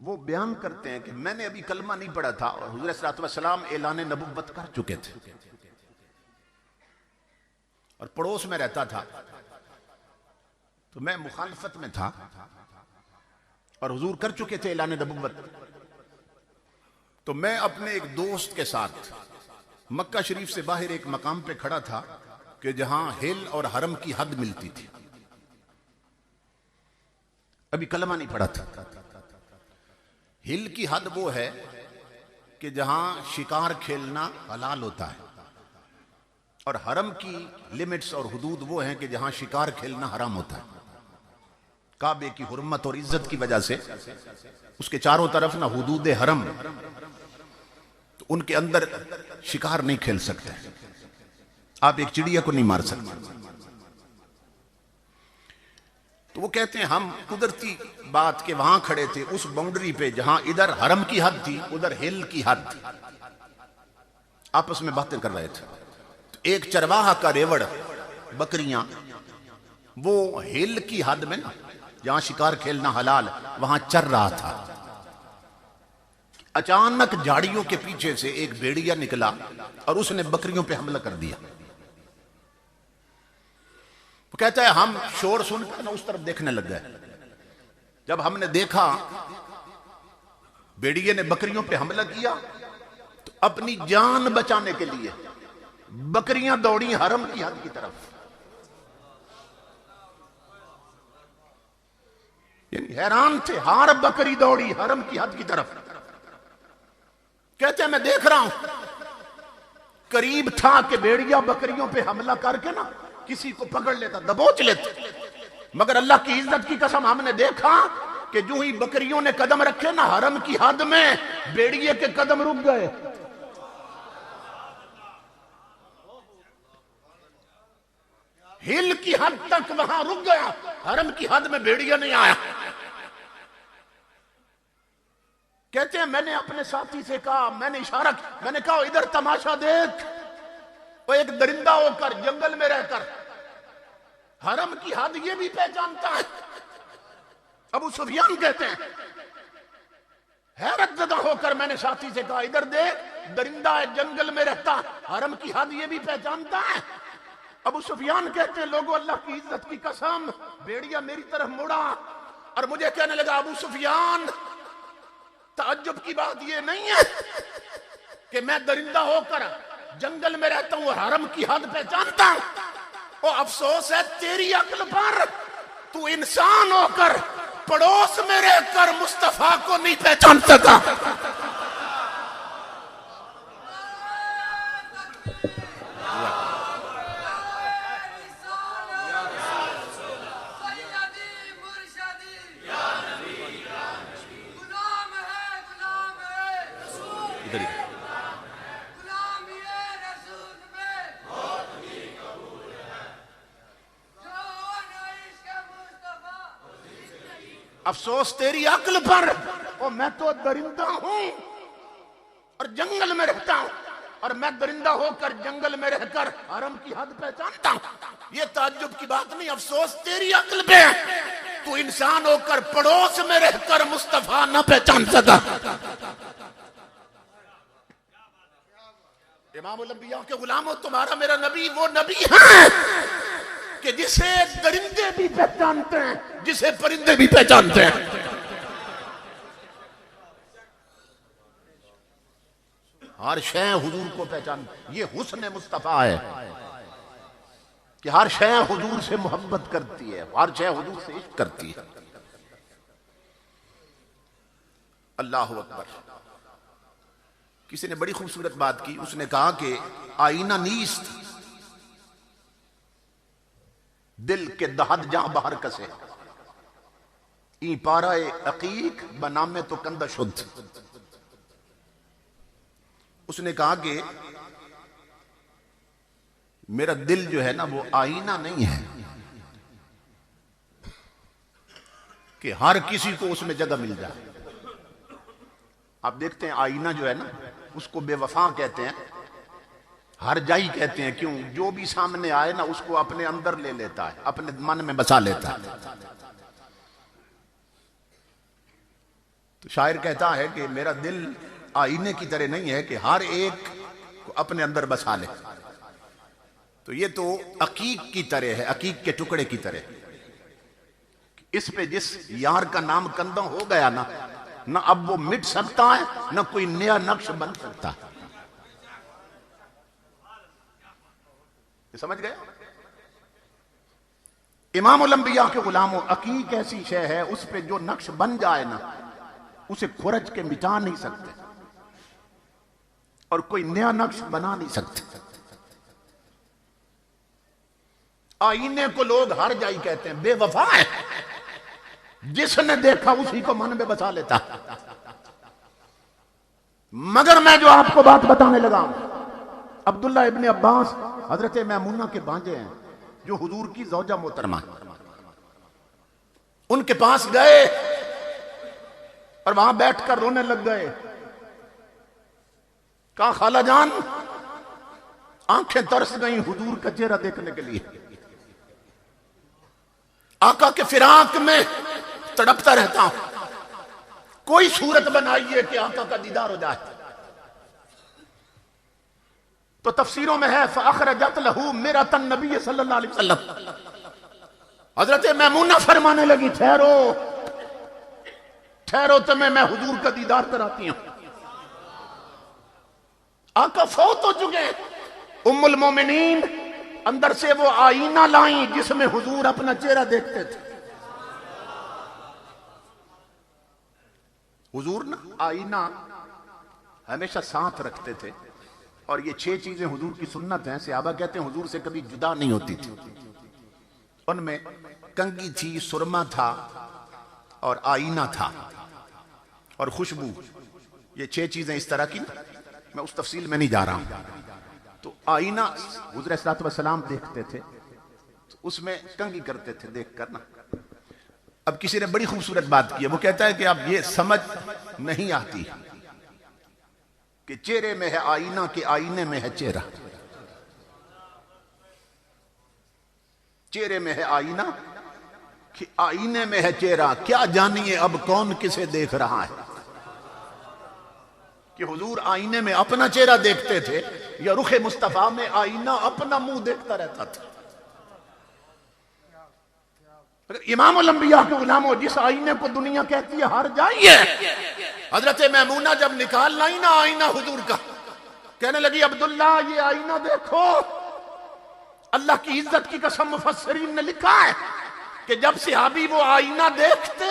वो बयान करते हैं कि मैंने अभी कलमा नहीं पढ़ा था और हुज़ूर सल्लल्लाहु अलैहि वसल्लम ऐलान नबुव्वत कर चुके थे और पड़ोस में रहता था, तो मैं मुखालफत में था और हुजूर कर चुके थे ऐलान नबुव्वत। तो मैं अपने एक दोस्त के साथ मक्का शरीफ से बाहर एक मकाम पे खड़ा था कि जहां हिल और हरम की हद मिलती थी। अभी कलमा नहीं पढ़ा था। हिल की हद वो है कि जहां शिकार खेलना हलाल होता है, और हरम की लिमिट्स और हुदूद वो हैं कि जहां शिकार खेलना हराम होता है। काबे की हुर्मत और इज्जत की वजह से उसके चारों तरफ ना हुदूद हरम, तो उनके अंदर शिकार नहीं खेल सकते, आप एक चिड़िया को नहीं मार सकते। तो वो कहते हैं हम कुदरती बात के वहां खड़े थे उस बाउंड्री पे जहां इधर हरम की हद थी उधर हिल की हद थी, आपस में बातें कर रहे थे। तो एक चरवाहा का रेवड़ बकरियां वो हिल की हद में ना जहां शिकार खेलना हलाल वहां चर रहा था। अचानक झाड़ियों के पीछे से एक भेड़िया निकला और उसने बकरियों पे हमला कर दिया। वो कहता है हम शोर सुनकर ना उस तरफ देखने लग गए। जब हमने देखा भेड़िए ने बकरियों पे हमला किया तो अपनी जान बचाने के लिए बकरियां दौड़ी हरम की हद की तरफ। यानी हैरान थे। हार बकरी दौड़ी हरम की हद की तरफ। कहते हैं मैं देख रहा हूं, करीब था कि भेड़िया बकरियों पे हमला करके ना किसी को पकड़ लेता, दबोच लेता, मगर अल्लाह की इज्जत की कसम हमने देखा कि जो ही बकरियों ने कदम रखे ना हरम की हद में, भेड़िए के कदम रुक गए। हिल की हद तक वहां रुक गया, हरम की हद में भेड़िया नहीं आया। कहते हैं मैंने अपने साथी से कहा, मैंने इशारा, मैंने कहा इधर तमाशा देख। वो एक दरिंदा होकर जंगल में रहकर हरम की हद ये भी पहचानता है। अबू सुफियान कहते हैं हैरत ज़दा होकर मैंने साथी से कहा इधर देख, दरिंदा है, जंगल में रहता, हरम की हद ये भी पहचानता है। अबू सुफियान कहते हैं लोगों अल्लाह की इज्जत की कसम, भेड़िया मेरी तरफ मुड़ा और मुझे कहने लगा अबू सुफियान, ताज्जुब की बात ये नहीं है कि मैं दरिंदा होकर जंगल में रहता हूं और हरम की हद पहचानता हूं। ओ अफसोस है तेरी अक्ल पर, तू इंसान होकर पड़ोस में रहकर मुस्तफा को नहीं पहचान सका। अफसोस तेरी अक्ल पर, और मैं तो दरिंदा हूं और जंगल में रहता हूं, और मैं दरिंदा होकर जंगल में रहकर हरम की हद पहचानता हूं। ये ताज्जुब की बात नहीं, अफसोस तेरी अक्ल पे, तू इंसान होकर पड़ोस में रहकर मुस्तफा न पहचान सका। इमामुल अंबिया के गुलामों, तुम्हारा मेरा नबी वो नबी है कि जिसे दरिंदे भी पहचानते हैं, जिसे परिंदे भी पहचानते हैं। हर शय हुजूर को पहचान, ये हुस्न मुस्तफा है कि हर शय हुजूर से मोहब्बत करती है, हर शय हुजूर से इश्क करती है। अल्लाह अकबर। किसी ने बड़ी खूबसूरत बात की, उसने कहा कि आईना नीस्त दिल के दहद जहां बाहर कसे, ई पाराए अकीक बनामे तो कंदा शुद्ध। उसने कहा कि मेरा दिल जो है ना वो आईना नहीं है कि हर किसी को उसमें जगह मिल जाए। आप देखते हैं आईना जो है ना उसको बेवफा कहते हैं, हर जाई कहते हैं। क्यों? जो भी सामने आए ना उसको अपने अंदर ले लेता है, अपने मन में बसा लेता है। तो शायर कहता है कि मेरा दिल आईने की तरह नहीं है कि हर एक को अपने अंदर बसा ले। तो ये तो अकीक की तरह है, अकीक के टुकड़े की तरह। इस पे जिस यार का नाम कंधा हो गया ना, ना अब वो मिट सकता है, ना कोई नया नक्श बन सकता है। समझ गए? इमामुल अंबिया के गुलामों, अकीक ऐसी शय है उस पे जो नक्श बन जाए ना उसे खुरच के मिटा नहीं सकते और कोई नया नक्श बना नहीं सकते। आईने को लोग हर जाई कहते हैं, बेवफा है, जिसने देखा उसी को मन में बसा लेता। मगर मैं जो आपको बात बताने लगा, अब्दुल्ला इब्ने अब्बास हजरत मैमूना के भांजे हैं जो हुजूर की ज़ौजा मोहतरमा, उनके पास गए और वहां बैठकर रोने लग गए। कहा खाला जान, आंखें तरस गई हुजूर का चेहरा देखने के लिए, आका के फिराक में तड़पता रहता हूं, कोई सूरत बनाइए कि आका का दीदार हो जाए। तो तफसीरों में है फ़अख़रजत लहू मिरतन नबी सल्लल्लाहु अलैहि वसल्लम। हजरत मैमूना फरमाने लगी, ठहरो ठहरो, तुम्हें मैं हुजूर का दीदार कराती हूं। आका फौत हो चुके। उम्मुल मोमिनीन अंदर से वो आईना लाई जिसमें हुजूर अपना चेहरा देखते थे। हुजूर ना आईना हमेशा साथ रखते थे, और ये 6 चीजें हुजूर की सुन्नत हैं। सहाबा कहते हैं हुजूर से कभी जुदा नहीं होती थी। उनमें कंघी थी, सुरमा था, और आईना था, और खुशबू। ये 6 चीजें इस तरह की, मैं उस तफसील में नहीं जा रहा हूं। तो आईना हुजूर अलैहिस्सलातु वस्सलाम देखते थे, तो उसमें कंघी करते थे देख कर ना। अब किसी ने बड़ी खूबसूरत बात की है, वो कहता है कि अब ये समझ नहीं आती कि चेहरे में है आईना कि आईने में है चेहरा। चेहरे में है आईना कि आईने में है चेहरा। क्या जानिए अब कौन किसे देख रहा है। कि हुजूर आईने में अपना चेहरा देखते थे, या रुखे मुस्तफा में आईना अपना मुंह देखता रहता था। इमामुल अंबिया के गुलामों, जिस आईने को दुनिया कहती है हार जाइए, हजरत मैमूना जब निकाल लाई ना आईना हुजूर का, कहने लगी अब्दुल्ला ये आईना देखो। अल्लाह की इज्जत की कसम मुफस्सिरीन ने लिखा है कि जब सहाबी वो आईना देखते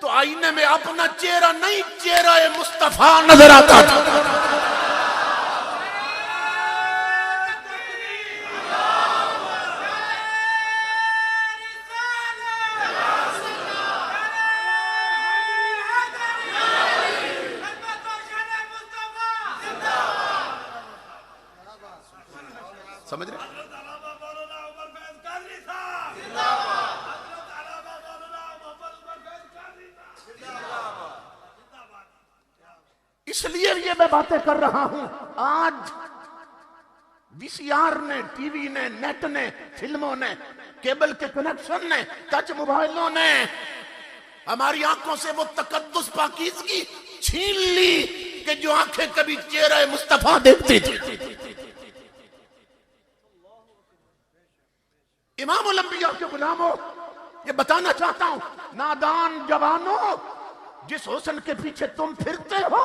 तो आईने में अपना चेहरा नहीं, चेहरा मुस्तफा नजर आता था। समझ रहे? इसलिए ये मैं बातें कर रहा हूं। आज वीसीआर ने, टीवी ने, नेट ने, फिल्मों ने, केबल के कनेक्शन ने, टच मोबाइलों ने हमारी आंखों से वो तकद्दुस पाकीज़गी छीन ली कि जो आंखें कभी चेहरा मुस्तफा देखती थी। इमामुल अंबिया के गुलामों, ये बताना चाहता हूं, नादान जवानों, जिस हुस्न के पीछे तुम फिरते हो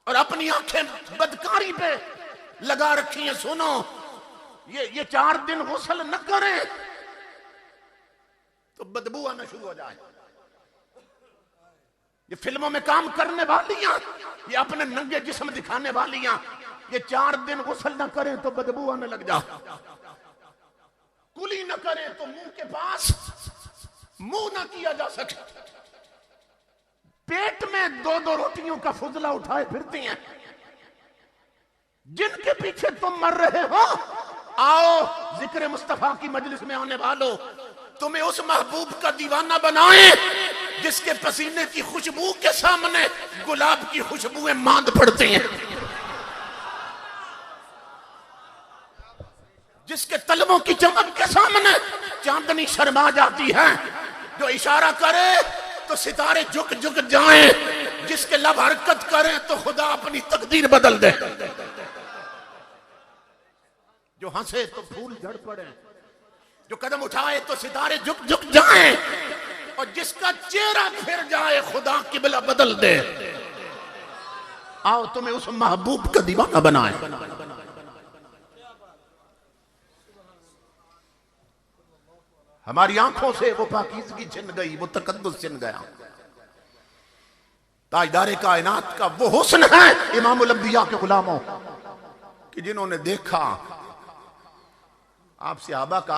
और अपनी आंखें बदकारी पे लगा रखी हैं, सुनो, ये 4 दिन गुस्ल न करें तो बदबू आना शुरू हो जाए। ये फिल्मों में काम करने वालियां, ये अपने नंगे जिस्म दिखाने वालियां, ये 4 दिन गुस्ल न करें तो बदबू आने लग जाए। कुली न करें तो मुंह के पास मुंह ना किया जा सके। पेट में 2-2 रोटियों का फुजला उठाए फिरती हैं। जिनके पीछे तुम मर रहे हो, आओ जिक्र मुस्तफा की मजलिस में आने वालों, तुम्हें उस महबूब का दीवाना बनाए जिसके पसीने की खुशबू के सामने गुलाब की खुशबुएं मांद पड़ती हैं, जिसके तलवों की चमक के सामने चांदनी शर्मा जाती है, जो इशारा करे तो सितारे झुक झुक जाएं, जिसके लब हरकत करें तो खुदा अपनी तकदीर बदल दे, जो हंसे तो फूल झड़ पड़े, जो कदम उठाए तो सितारे झुक झुक जाएं, और जिसका चेहरा फिर जाए खुदा किबला बदल दे। आओ तुम्हें उस महबूब का दीवाना बनाए। हमारी आंखों से वो पाकीज़गी छिन गई, वो तकद्दुस छिन गया। ताजदारे कायनात का वो हुस्न है इमामुल अंबिया के गुलामों कि जिन्होंने देखा आप सहाबा का।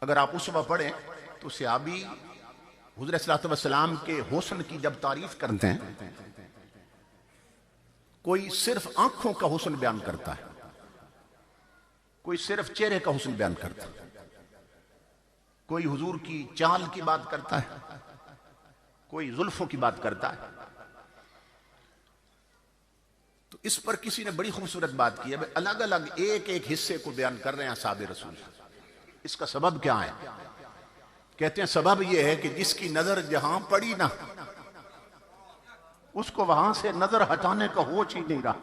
अगर आप उसवा पढ़ें तो सहाबी हुज़ूर सल्लल्लाहु अलैहि वसल्लम के हुस्न की जब तारीफ करते हैं, कोई सिर्फ आंखों का हुस्न बयान करता है, कोई सिर्फ चेहरे का हुस्न बयान करता है, कोई हुजूर की चाल की बात करता है, कोई जुल्फों की बात करता है। तो इस पर किसी ने बड़ी खूबसूरत बात की है। अलग अलग एक एक हिस्से को बयान कर रहे हैं साहब रसूल। इसका सबब क्या है? कहते हैं सबब यह है कि जिसकी नजर जहां पड़ी ना, उसको वहां से नजर हटाने का होश ही नहीं रहा।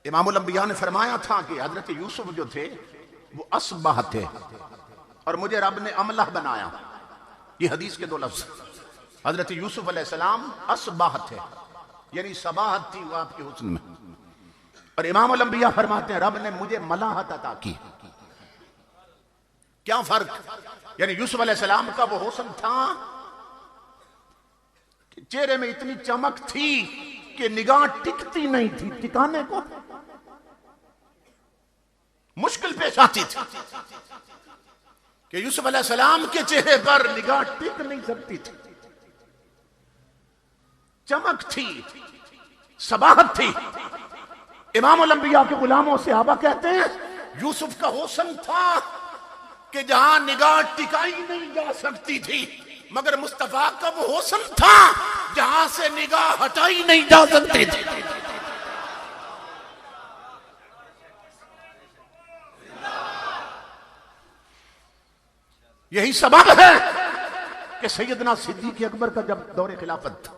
इमामुल अंबिया ने फरमाया था कि हजरत यूसुफ जो थे वो असबाह थे और मुझे रब ने अमलह बनाया। ये हदीस के 2 लफ्ज। हजरत यूसुफ अलैहिस्सलाम असबाह थे, यानी सबाहत थी वो आपके हुस्न में। और इमामुल अंबिया फरमाते हैं रब ने मुझे मलाहत अता की। क्या फर्क? यानी यूसुफ अलैहिस्सलाम का वो हुस्न था कि चेहरे में इतनी चमक थी कि निगाह टिकती नहीं थी, टिकाने को मुश्किल पेश आती थी कि यूसुफ अलैहिस्सलाम के चेहरे पर निगाह टिक नहीं सकती थी। चमक थी, सबाहत थी। इमामुल अंबिया के गुलामों से सहाबा कहते हैं यूसुफ का हुस्न था कि जहां निगाह टिकाई नहीं जा सकती थी, मगर मुस्तफा का वो हुस्न था जहां से निगाह हटाई नहीं जा सकती थी। यही सबब है कि सैयदना सिद्दीक अकबर का जब दौरे खिलाफत था,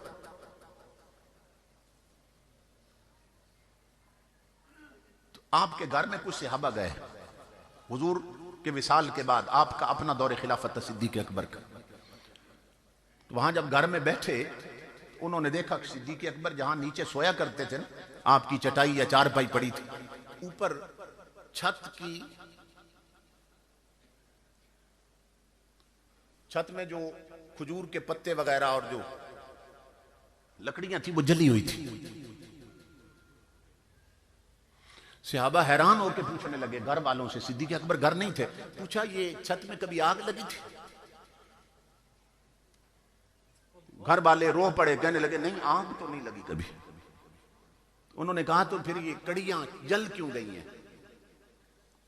तो आपके घर में कुछ सहाबा गए। हुजूर के विसाल के बाद आपका अपना दौरे खिलाफत था सिद्दीक अकबर का। तो वहां जब घर में बैठे, उन्होंने देखा कि सिद्दीक अकबर जहां नीचे सोया करते थे ना, आपकी चटाई या चारपाई पड़ी थी, ऊपर छत में जो खजूर के पत्ते वगैरह और जो लकड़ियां थी वो जली हुई थी। सहाबा हैरान होकर पूछने लगे घर वालों से, सिद्दीक अकबर घर नहीं थे, पूछा ये छत में कभी आग लगी थी? घर वाले रो पड़े, कहने लगे नहीं आग तो नहीं लगी कभी। उन्होंने कहा तो फिर ये कड़ियां जल क्यों गई हैं?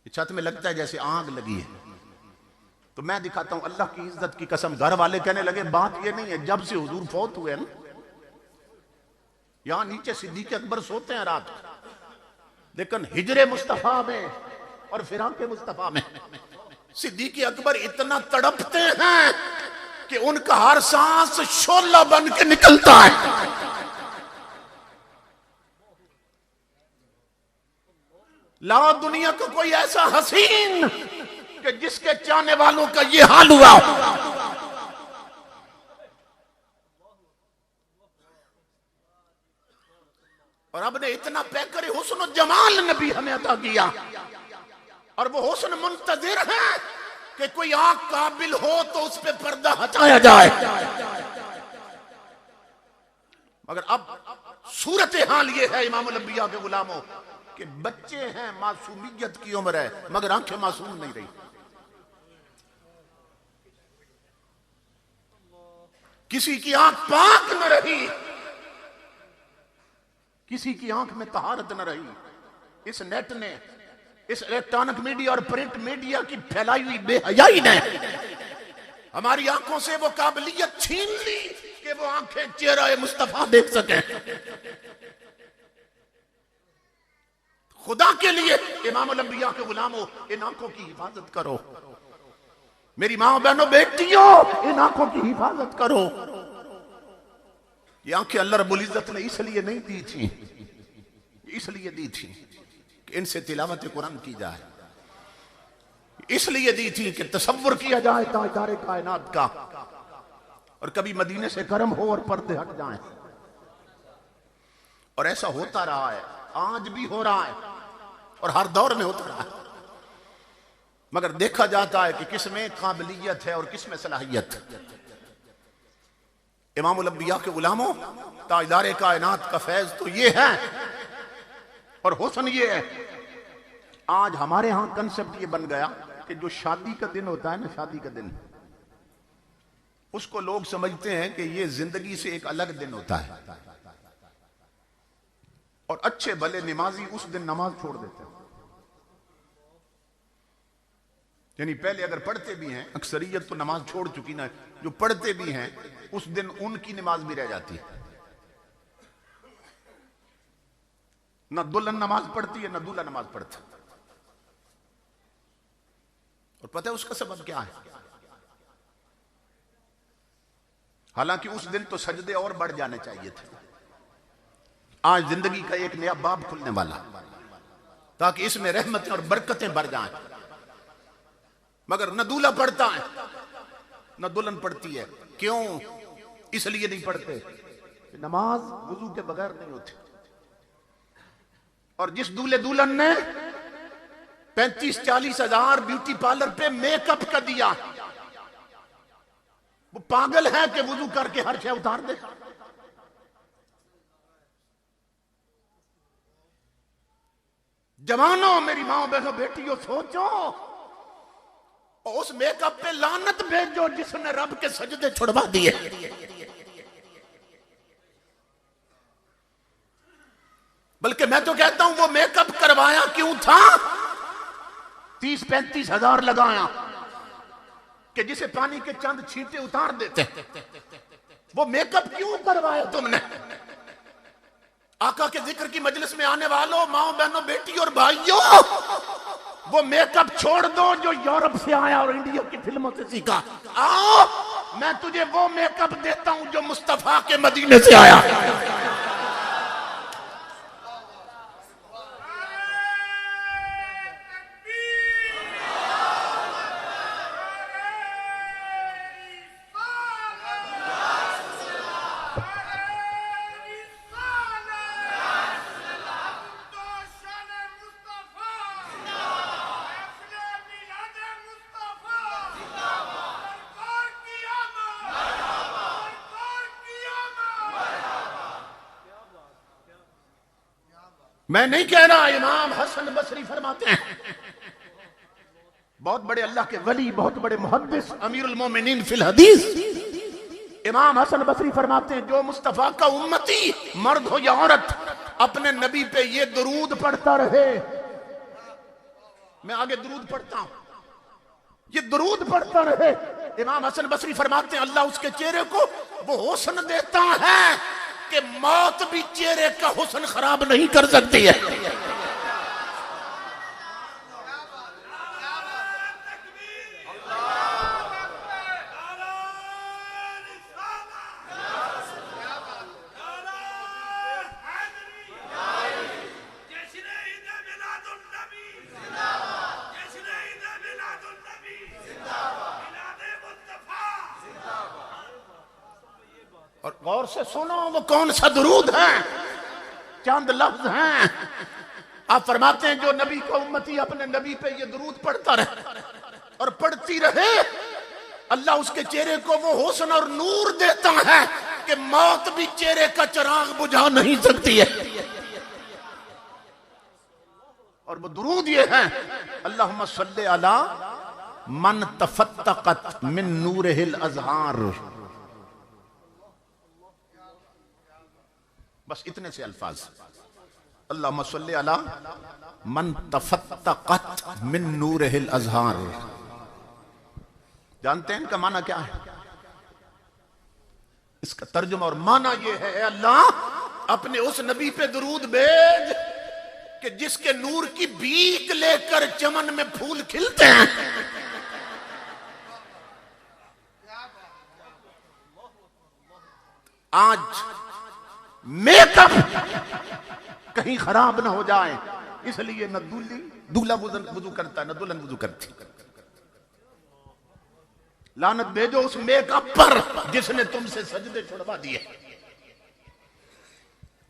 छत में लगता है जैसे आग लगी है। तो मैं दिखाता हूं अल्लाह की इज्जत की कसम, घर वाले कहने लगे बात ये नहीं है, जब से हुजूर फौत हुए ना, यहां नीचे सिद्दीक अकबर सोते हैं रात, लेकिन हिजरे मुस्तफा में और फिराके मुस्तफा में सिद्दीक अकबर इतना तड़पते हैं कि उनका हर सांस शोला बन के निकलता है। ला दुनिया को कोई ऐसा हसीन कि जिसके चाहने वालों का ये हाल हुआ। और अब ने इतना पैकर हुस्न जमाल नबी हमें अता किया, और वो हुस्न मुंतजिर है कि कोई आंख काबिल हो तो उस पे पर्दा हटाया जाए। मगर अब सूरत हाल ये है इमामुल अंबिया के गुलामों कि बच्चे हैं, मासूमियत की उम्र है, मगर आंखें मासूम नहीं रही। किसी की आंख पाक न रही, किसी की आंख में तहारत न रही। इस नेट ने, इस इलेक्ट्रॉनिक मीडिया और प्रिंट मीडिया की फैलाई हुई बेहयाई ने हमारी आंखों से वो काबिलियत छीन ली कि वो आंखें चेहरा मुस्तफा देख सके। खुदा के लिए इमामुल अंबिया के गुलामों, इन आंखों की हिफाजत करो। मेरी मां बहनों बेटियों, इन आंखों की हिफाजत करो। ये आंखें अल्लाह रब्बुल इज्जत ने इसलिए नहीं दी थी, इसलिए दी थी कि इनसे तिलावत कुरान की जाए, इसलिए दी थी कि तसव्वुर किया जाए ताजदारे कायनात का, और कभी मदीने से कर्म हो और पर्दे हट जाएं। और ऐसा होता रहा है, आज भी हो रहा है और हर दौर में होता रहा है। मगर देखा जाता है कि किसमें काबिलियत है और किसमें सलाहियत। इमामुल अंबिया के गुलामों, ताजदारे कायनात का फैज तो ये है और हुस्न ये है। आज हमारे यहां कंसेप्ट ये बन गया कि जो शादी का दिन होता है ना, शादी का दिन, उसको लोग समझते हैं कि ये जिंदगी से एक अलग दिन होता है, और अच्छे भले नमाजी उस दिन नमाज छोड़ देते हैं। यानी पहले अगर पढ़ते भी हैं, अक्सरियत तो नमाज छोड़ चुकी ना, जो पढ़ते भी हैं उस दिन उनकी नमाज भी रह जाती है। न दुल्हन नमाज पढ़ती है, न दूल्हा नमाज पढ़ता। और पता है उसका सबब क्या है? हालांकि उस दिन तो सजदे और बढ़ जाने चाहिए थे। आज जिंदगी का एक नया बाब खुलने वाला, ताकि इसमें रहमतें और बरकतें बढ़ जाएं। मगर न दूल्हा पढ़ता है न दुल्हन पढ़ती है। क्यों? इसलिए नहीं पढ़ते, नमाज वुजू के बगैर नहीं होती। और जिस दूल्हे दुल्हन ने 35-40 हजार ब्यूटी पार्लर पे मेकअप का दिया। वो पागल है कि वुजू करके हर शय उतार दे। जवानों, मेरी माओ बहनों बेटियों, सोचो, उस मेकअप पे लानत भेजो जिसने रब के सजदे छुड़वा दिए। बल्कि मैं तो कहता हूं वो मेकअप करवाया क्यों था? 30-35 हजार लगाया कि जिसे पानी के चंद छींटे उतार देते। वो मेकअप क्यों करवाया तुमने? आका के जिक्र की मजलिस में आने वालों, माओ बहनों बेटी और भाइयों, वो मेकअप छोड़ दो जो यूरोप से आया और इंडिया की फिल्मों से सीखा। आओ, मैं तुझे वो मेकअप देता हूं जो मुस्तफा के मदीने से आया। मैं नहीं कह रहा, इमाम हसन बसरी फरमाते हैं, बहुत बड़े अल्लाह के वली, बहुत बड़े मुहद्दिस, अमीरुल मोमिनीन फिल हदीस, इमाम हसन बसरी फरमाते हैं, जो मुस्तफा का उम्मती मर्द हो या औरत अपने नबी पे ये दुरूद पढ़ता रहे। मैं आगे दुरूद पढ़ता हूं, ये दुरूद पढ़ता रहे। इमाम हसन बसरी फरमाते हैं, अल्लाह उसके चेहरे को वो हुस्न देता है कि मौत भी चेहरे का हुस्न खराब नहीं कर सकती है। और गौर से सुनो, वो कौन सा दुरूद है? चंद लफ्ज हैं। आप फरमाते हैं, जो नबी का उम्मती अपने नबी पे ये दुरूद पढ़ता रहे और पढ़ती रहे, अल्लाह उसके चेहरे को वो हुस्न और नूर देता है कि मौत भी चेहरे का चिराग बुझा नहीं सकती है। और वो दुरूद ये है, अल्लाहुम्मा सल्ली अला मन तफत्तकत मिन नूरिहिल अज़हार। बस इतने से अल्फाज, अल्लाहुम्मा सल्ली अला मन तफत्तकत मिन नूरिहिल अज़हार। जानते हैं इनका माना क्या है? इसका तर्जुमा और माना ये है, अल्लाह अपने उस नबी पे दुरूद भेज कि जिसके नूर की बीक लेकर चमन में फूल खिलते हैं। आज मेकअप कहीं खराब ना हो जाए, इसलिए न दूल्हा वुजू करता है, न दुल्हन वुजू करती। लानत भेजो उस मेकअप पर जिसने तुमसे सजदे छुड़वा दिए।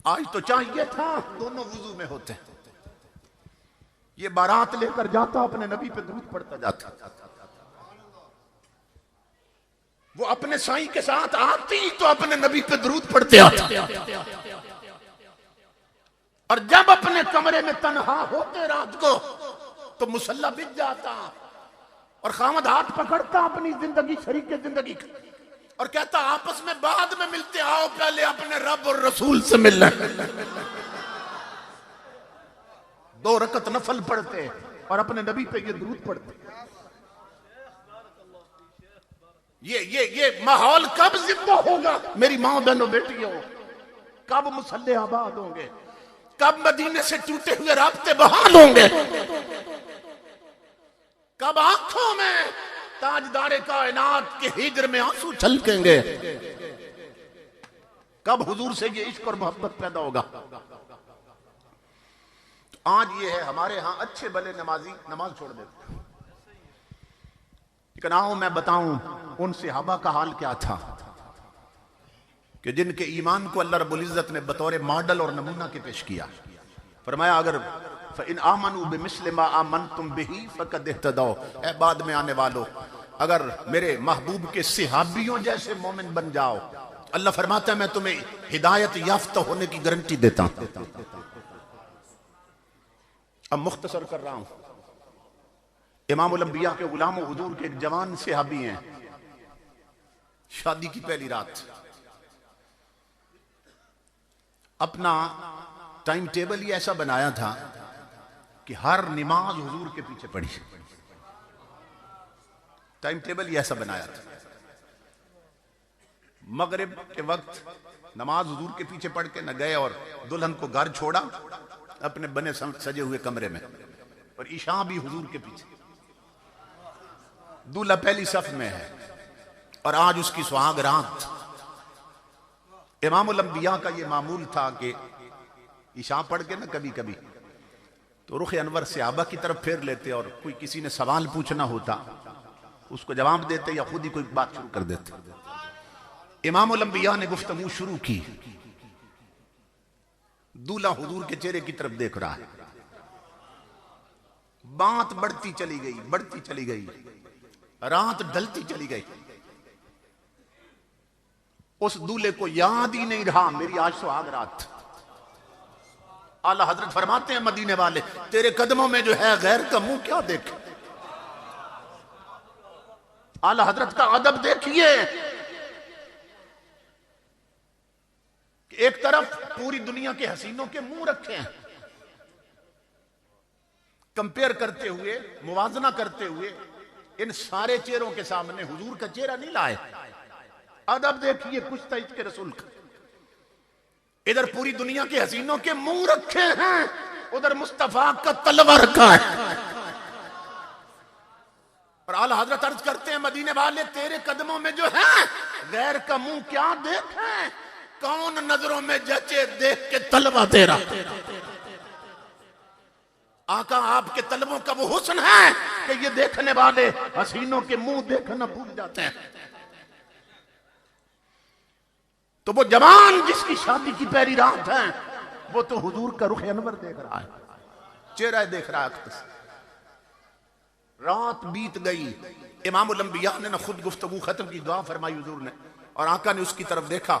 आज तो चाहिए था दोनों वुजू में होते, ये बारात लेकर जाता, अपने नबी पे दुरूद पढ़ता जाता, वो अपने साईं के साथ आती तो अपने नबी पे दुरूद पढ़ते आता, और जब अपने कमरे में तन्हा होते रात को तो मुसल्ला बिछ जाता और खामद हाथ पकड़ता अपनी जिंदगी, शरीक की जिंदगी, और कहता आपस में बाद में मिलते, आओ पहले अपने रब और रसूल से मिलना। 2 रकत नफल पढ़ते और अपने नबी पे ये दुरूद पढ़ते। ये माहौल कब जिंदा होगा मेरी माँ बहनों बेटियों? कब मुसल्ले आबाद होंगे? कब मदीने से टूटे हुए राब्ते बहाल होंगे? कब आंखों में ताजदारे कायनात के हिज्र में आंसू छलकेंगे? कब हुजूर से ये इश्क और मोहब्बत पैदा होगा? तो आज ये है, हमारे यहां अच्छे भले नमाजी नमाज छोड़ देते हैं। आओ मैं बताऊं उन सहाबा का हाल क्या था कि जिनके ईमान को अल्लाह रब्बुल इज्जत ने बतौर मॉडल और नमूना के पेश किया। फरमाया, अगर फ़इन आमनू बिमिस्लि मा आमनतुम बिही फ़क़द इह्तदौ। ए बाद में आने वालों, अगर मेरे महबूब के सहाबियों जैसे मोमिन बन जाओ, अल्लाह फरमाता है मैं तुम्हें हिदायत याफ्ता होने की गारंटी देता हूं। अब मुख्तसर कर रहा हूं। इमामुल अंबिया के गुलाम हुजूर के एक जवान सहाबी हैं। शादी की पहली रात अपना टाइम टेबल ही ऐसा बनाया था कि हर नमाज हुजूर के पीछे पढ़ी। टाइम टेबल ही ऐसा बनाया था। मगरिब के वक्त नमाज हुजूर के पीछे पढ़ के न गए और दुल्हन को घर छोड़ा अपने बने सजे हुए कमरे में, और ईशा भी हुजूर के पीछे। दूल्हा पहली सफ में है और आज उसकी सुहाग रात। इमामुल अंबिया का यह मामूल था कि ईशा पढ़ के ना कभी कभी तो रुख अनवर सहाबा की तरफ फेर लेते, और कोई किसी ने सवाल पूछना होता उसको जवाब देते या खुद ही कोई बात शुरू कर देते। इमामुल अंबिया ने गुफ्तगू शुरू की। दूल्हा हुजूर के चेहरे की तरफ देख रहा है। बात बढ़ती चली गई, बढ़ती चली गई, रात ढलती चली गई। उस दूल्हे को याद ही नहीं रहा मेरी आज सुहाग रात। आला हजरत फरमाते हैं मदीने वाले, तेरे कदमों में जो है गैर का मुंह क्या देखे। आला हजरत का अदब देखिए। एक तरफ पूरी दुनिया के हसीनों के मुंह रखे हैं, कंपेयर करते हुए, मुवाजना करते हुए इन सारे चेहरों के सामने हुजूर का चेहरा नहीं लाए। अदब देखिए कुछ तईद के रसूल का। इधर पूरी दुनिया के हसीनों के मुंह रखे हैं, उधर मुस्तफा का तलवा रखा है। और आला हजरत अर्ज करते हैं मदीने वाले, तेरे कदमों में जो है गैर का मुंह क्या देखें, कौन नजरों में जचे देख के तलवा तेरा। आका आपके तलवों का वो हुस्न है कि ये देखने वाले हसीनों के मुंह देखना भूल जाते हैं। तो वो जवान जिसकी शादी की पहली रात है, वो तो हुजूर का रुख अनवर देख रहा है, चेहरा देख रहा है। रात बीत गई। इमामुल अंबिया ने ना खुद गुफ्तगू खत्म की, दुआ फरमाई हुजूर ने, और आका ने उसकी तरफ देखा,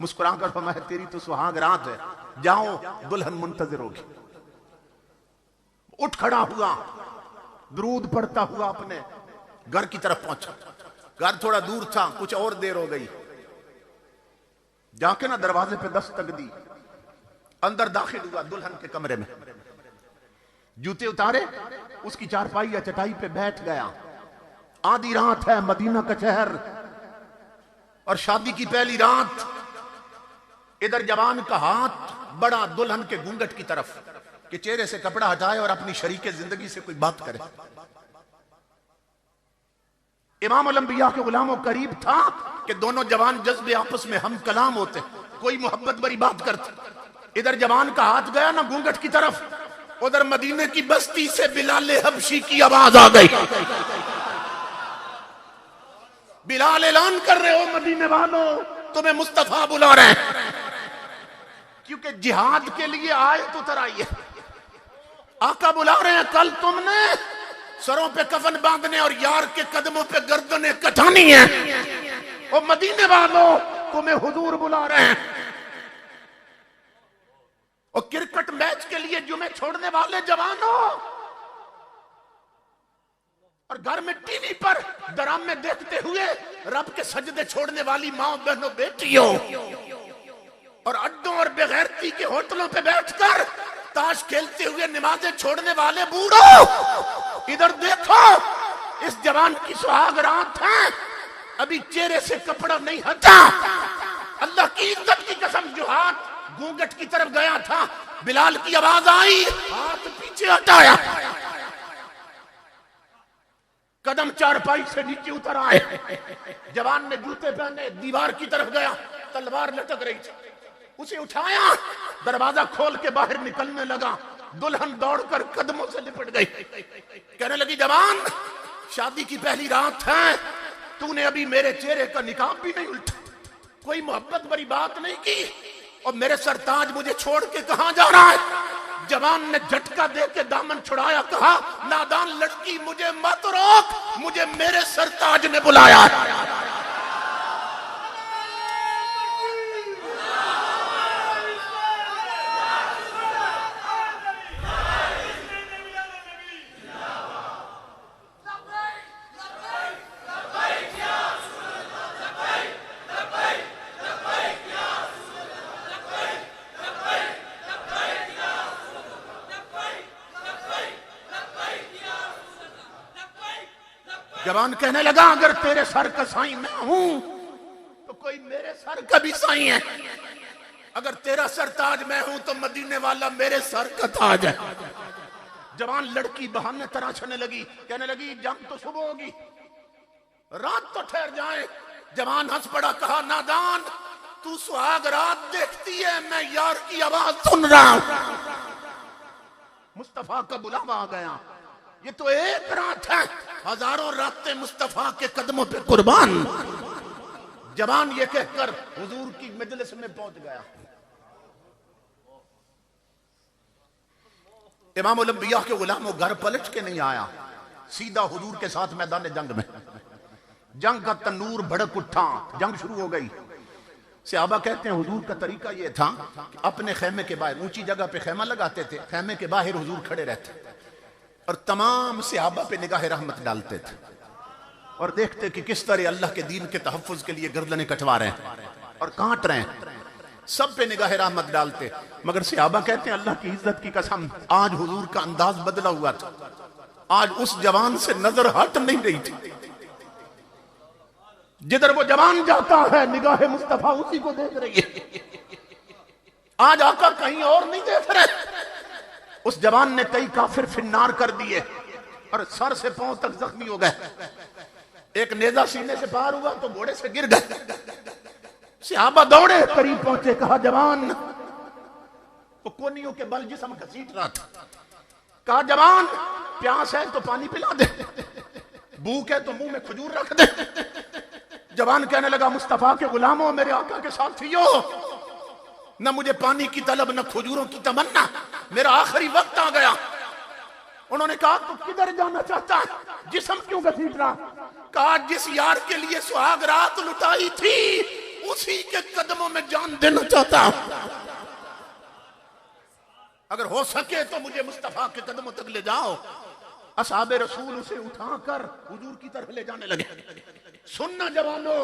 मुस्कुराकर फरमाया तेरी तो सुहाग रात है, जाओ दुल्हन मुंतजिर होगी। उठ खड़ा हुआ, दुरूद पढ़ता हुआ अपने घर की तरफ पहुंचा। घर थोड़ा दूर था, कुछ और देर हो गई। जाके ना दरवाजे पे दस्तक दी, अंदर दाखिल हुआ दुल्हन के कमरे में। जूते उतारे, उसकी चारपाई या चटाई पे बैठ गया। आधी रात है, मदीना का शहर, और शादी की पहली रात। इधर जवान का हाथ बड़ा दुल्हन के घूंघट की तरफ कि चेहरे से कपड़ा हटाए और अपनी शरीके जिंदगी से कोई बात करे। इमामुल अंबिया के गुलामों करीब था कि दोनों जवान जज्बे आपस में हम कलाम होते, कोई मोहब्बत भरी बात करते। इधर जवान का हाथ गया ना घूंघट की तरफ, उधर मदीने की बस्ती से बिलाल हबशी की आवाज आ गई। बिलाल ऐलान कर रहे हो मदीने वालों, तुम्हें मुस्तफा बुला रहे हैं, क्योंकि जिहाद के लिए आयत उतर आई है। आका बुला रहे हैं, कल तुमने सरों पे कफन बांधने और यार के कदमों पे गर्दनें कटानी है। और मदीने वालों, तुम्हें हुजूर बुला रहे हैं। और क्रिकेट मैच के लिए जुमे छोड़ने वाले जवानों, और घर में टीवी पर ड्रामे देखते हुए रब के सजदे छोड़ने वाली माओ बहनों बेटियों, और अड्डों और बेगैरती के होटलों पे बैठकर ताश खेलते हुए नमाजें छोड़ने वाले बूढ़ों, इधर देखो, इस जवान की सुहाग रात है, अभी चेहरे से कपड़ा नहीं हटा। अल्लाह की इज्जत की कसम, जो हाथ घूंघट की तरफ गया था, बिलाल की आवाज आई, हाथ पीछे हटाया, कदम चारपाई से नीचे उतर आए। जवान ने जूते पहने, दीवार की तरफ गया, तलवार लटक रही थी, उसे उठाया, दरवाजा खोल के बाहर निकलने लगा। दुल्हन दौड़कर कदमों से लिपट गई, कहने लगी, जवान, शादी की पहली रात है, तूने अभी मेरे चेहरे का निकाब भी नहीं उल्टा, कोई मोहब्बत भरी बात नहीं की, और मेरे सरताज मुझे छोड़ के कहां जा रहा है। जवान ने झटका दे के दामन छुड़ाया, कहा नादान लड़की मुझे मत रोक, मुझे मेरे सरताज ने बुलाया। जवान कहने लगा अगर तेरे सर का साईं मैं हूं तो कोई मेरे सर का भी साईं है, अगर तेरा सर ताज मैं हूं तो मदीने वाला मेरे सर का ताज है। जवान लड़की बहाने तराशने लगी, कहने लगी जंग तो सुबह होगी, रात तो ठहर जाए। जवान हंस पड़ा, कहा नादान तू सुहाग रात देखती है, मैं यार की आवाज सुन रहा हूं। मुस्तफा का बुलावा आ गया, ये तो एक रात है, हजारों रातें मुस्तफा के कदमों पे कुर्बान। जवान ये कहकर हुजूर की मजलिस में पहुंच गया। इमामुल अंबिया के गुलामों घर पलट के नहीं आया, सीधा हुजूर के साथ मैदान जंग में। जंग का तनूर भड़क उठा, जंग शुरू हो गई। सहाबा कहते हैं हुजूर का तरीका यह था कि अपने खेमे के बाहर, ऊंची जगह पे खेमा लगाते थे, खेमे के बाहर हुजूर खड़े रहते और तमाम सहाबा पे निगाह रहमत डालते थे और देखते कि किस तरह अल्लाह के दीन के तहफ्फुज के लिए गर्दनें कटवा रहे हैं और काट रहे हैं, सब पे निगाह रहमत डालते। मगर सहाबा कहते हैं अल्लाह की इज्जत की कसम, आज हुजूर का अंदाज बदला हुआ था, आज उस जवान से नजर हट नहीं रही थी। जिधर वो जवान जाता है निगाह मुस्तफा उसी को देख रही है, आज आका कहीं और नहीं देख रहे। उस जवान ने कई काफिर फिन्नार कर दिए और सर से पांव तक जख्मी हो गए। एक नेजा सीने से पार हुआ तो घोड़े से गिर गए। सहाबा दौड़े, करीब पहुंचे, कहा जवान, वो कोनियों के बल जिस्म घसीट रहा था। कहा जवान प्यास है तो पानी पिला दे, भूख है तो मुंह में खजूर रख दे। जवान कहने लगा मुस्तफा के गुलामों, मेरे आका के साथियों, न मुझे पानी की तलब न खजूरों की तमन्ना, मेरा आखिरी वक्त आ गया। उन्होंने कहा तू किधर जाना चाहता है, जिस्म क्यों घसीट रहा? कहा जिस यार के लिए सुहाग रात लुटाई थी उसी के कदमों में जान देना चाहता हूं। अगर हो सके तो मुझे मुस्तफा के कदमों तक ले जाओ। असहाबे रसूल उसे उठाकर हुजूर की तरफ ले जाने लगे। सुनना जवानों,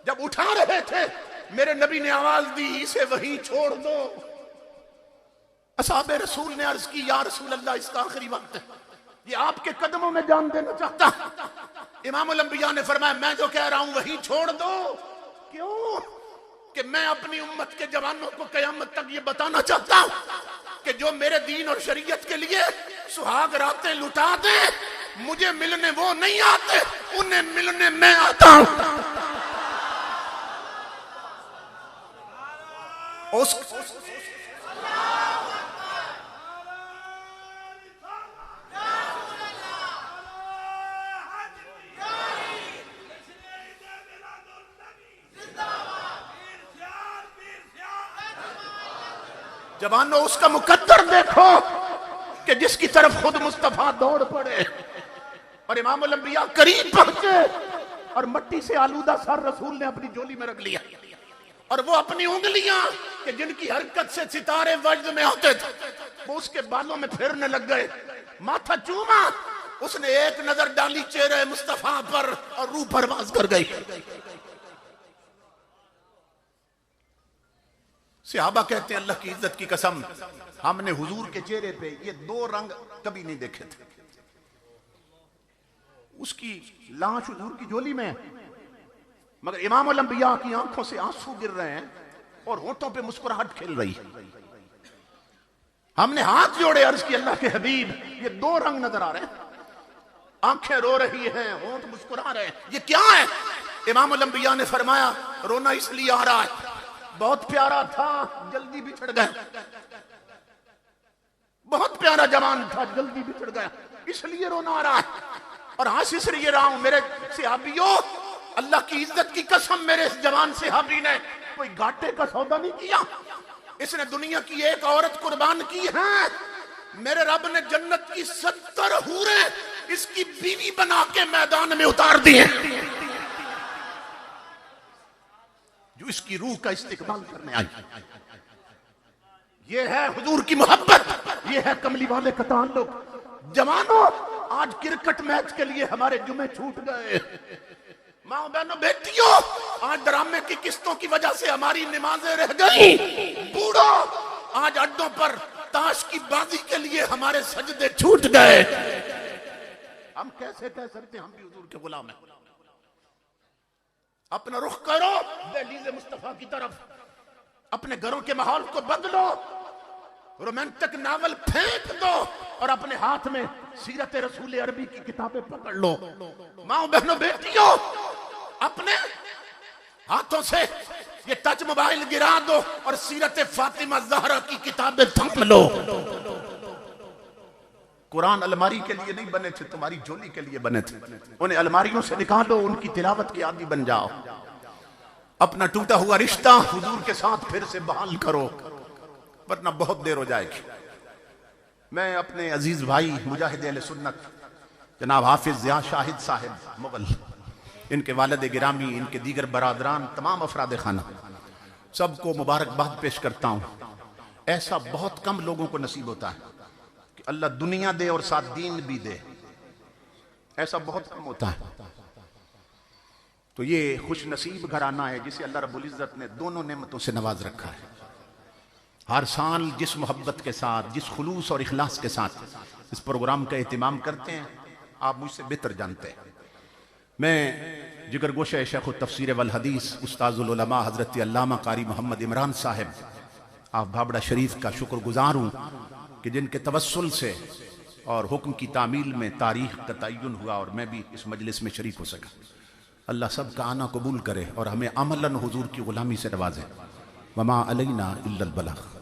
जब उठा रहे थे मेरे नबी ने आवाज दी, इसे वहीं छोड़ दो। असहाबे रसूल ने अर्ज की, या रसूल अल्लाह, इसका आखिरी वक्त है, ये आपके कदमों में जान देना चाहता। इमामुल अंबिया ने फरमाया, मैं जो कह रहा हूं वहीं छोड़ दो। क्यों? कि मैं अपनी उम्मत के जवानों को कयामत तक ये बताना चाहता हूं कि जो मेरे दीन और शरीयत के लिए सुहाग रातें लुटा दे, मुझे मिलने वो नहीं आते, उन्हें मिलने मैं आता हूं। जवानों, उसका मुकद्दर देखो कि जिसकी तरफ खुद मुस्तफा दौड़ पड़े। और इमामुल अंबिया करीब पहुंचे और मट्टी से आलूदा सर रसूल ने अपनी झोली में रख लिया और वो अपनी उंगलियां कि जिनकी हरकत से सितारे वज्द में होते थे वो उसके बालों में फेरने लग गए। माथा चूमा, उसने एक नजर डाली चेहरे मुस्तफा पर और रूह परवाज कर गई। सहाबा कहते हैं अल्लाह की इज्जत की कसम, हमने हुजूर के चेहरे पे ये दो रंग कभी नहीं देखे थे। उसकी लाश हुजूर की झोली में, मगर इमामुल अंबिया की आंखों से आंसू गिर रहे हैं और होठों पे मुस्कुराहट खेल रही है। हमने हाथ जोड़े, अर्ज की अल्लाह के हबीब, ये दो रंग नजर आ रहे हैं, आंखें रो रही हैं, होंठ मुस्कुरा रहे हैं, ये क्या है? इमामुल अंबिया ने फरमाया, रोना इसलिए आ रहा है, बहुत प्यारा था, जल्दी बिछड़ गया। बहुत प्यारा जवान था, जल्दी बिछड़ गया, इसलिए रोना आ रहा है। और हाथ इसलिए रहा हूं, मेरे सहाबियों, अल्लाह की इज्जत की कसम, मेरे इस जवान सहाबी ने कोई घाटे का सौदा नहीं किया। इसने दुनिया की एक औरत कुर्बान की है, मेरे रब ने जन्नत की 70 हूरें इसकी बीवी बना के मैदान में उतार दी हैं, जो इसकी रूह का इस्तेकबाल करने आई। ये है हुजूर की मोहब्बत, ये है कमली वाले का ताल्लुक। जवानों, आज क्रिकेट मैच के लिए हमारे जुमे छूट गए। माँ बहनों बेटियों, आज ड्रामे की किस्तों की वजह से हमारी नमाजें रह गई। बूढ़ो, आज अड्डों पर ताश की बाजी के लिए हमारे सजदे छूट गए। हम कैसे कह सकते हम भी हुजूर के गुलाम हैं? अपना रुख करो दहलीज़े मुस्तफा की तरफ, अपने घरों के माहौल को बदलो, रोमांटिक नावल फेंक दो और अपने हाथ में सीरत रसूल अरबी की किताबें पकड़ लो। माँ बहनों बेटियों, अपने हाथों से ये टच मोबाइल गिरा दो और सीरत फातिमा ज़हरा की किताबें थाम लो। कुरान अलमारी के लिए नहीं बने थे, तुम्हारी झोली के लिए बने थे। उन्हें अलमारियों से निकालो, उनकी तिलावत के आदी बन जाओ। अपना टूटा हुआ रिश्ता हुजूर के साथ फिर से बहाल करो, वरना बहुत देर हो जाएगी। मैं अपने अजीज भाई मुजाहिद अहले सुन्नत जनाब हाफिज ज़िया शाहिद साहिब मुगल, इनके वालिद गिरामी, इनके दीगर बरादरान, तमाम अफराद खाना, सबको मुबारकबाद पेश करता हूँ। ऐसा बहुत कम लोगों को नसीब होता है कि अल्लाह दुनिया दे और साथ दीन भी दे, ऐसा बहुत कम होता है। तो ये खुश नसीब घराना है जिसे अल्लाह रब्बुल इज़्ज़त ने दोनों नेमतों से नवाज रखा है। हर साल जिस मोहब्बत के साथ, जिस खुलूस और इखलास के साथ इस प्रोग्राम का एहतिमाम करते हैं, आप मुझसे बेहतर जानते हैं। मैं जिगरगोशा शेख तफसीर वल हदीस उस्ताजुल उलमा हज़रत अल्लामा कारी मोहम्मद इमरान साहब आप भाबड़ा शरीफ का शुक्रगुजार हूँ कि जिनके तवस्सुल से और हुक्म की तामील में तारीख का तय्युन हुआ और मैं भी इस मजलिस में शरीक हो सका। अल्लाह सब का आना कबूल करे और हमें अमलन हुजूर की गुलामी से नवाजे। वमा अलैना इल्लल बलाग।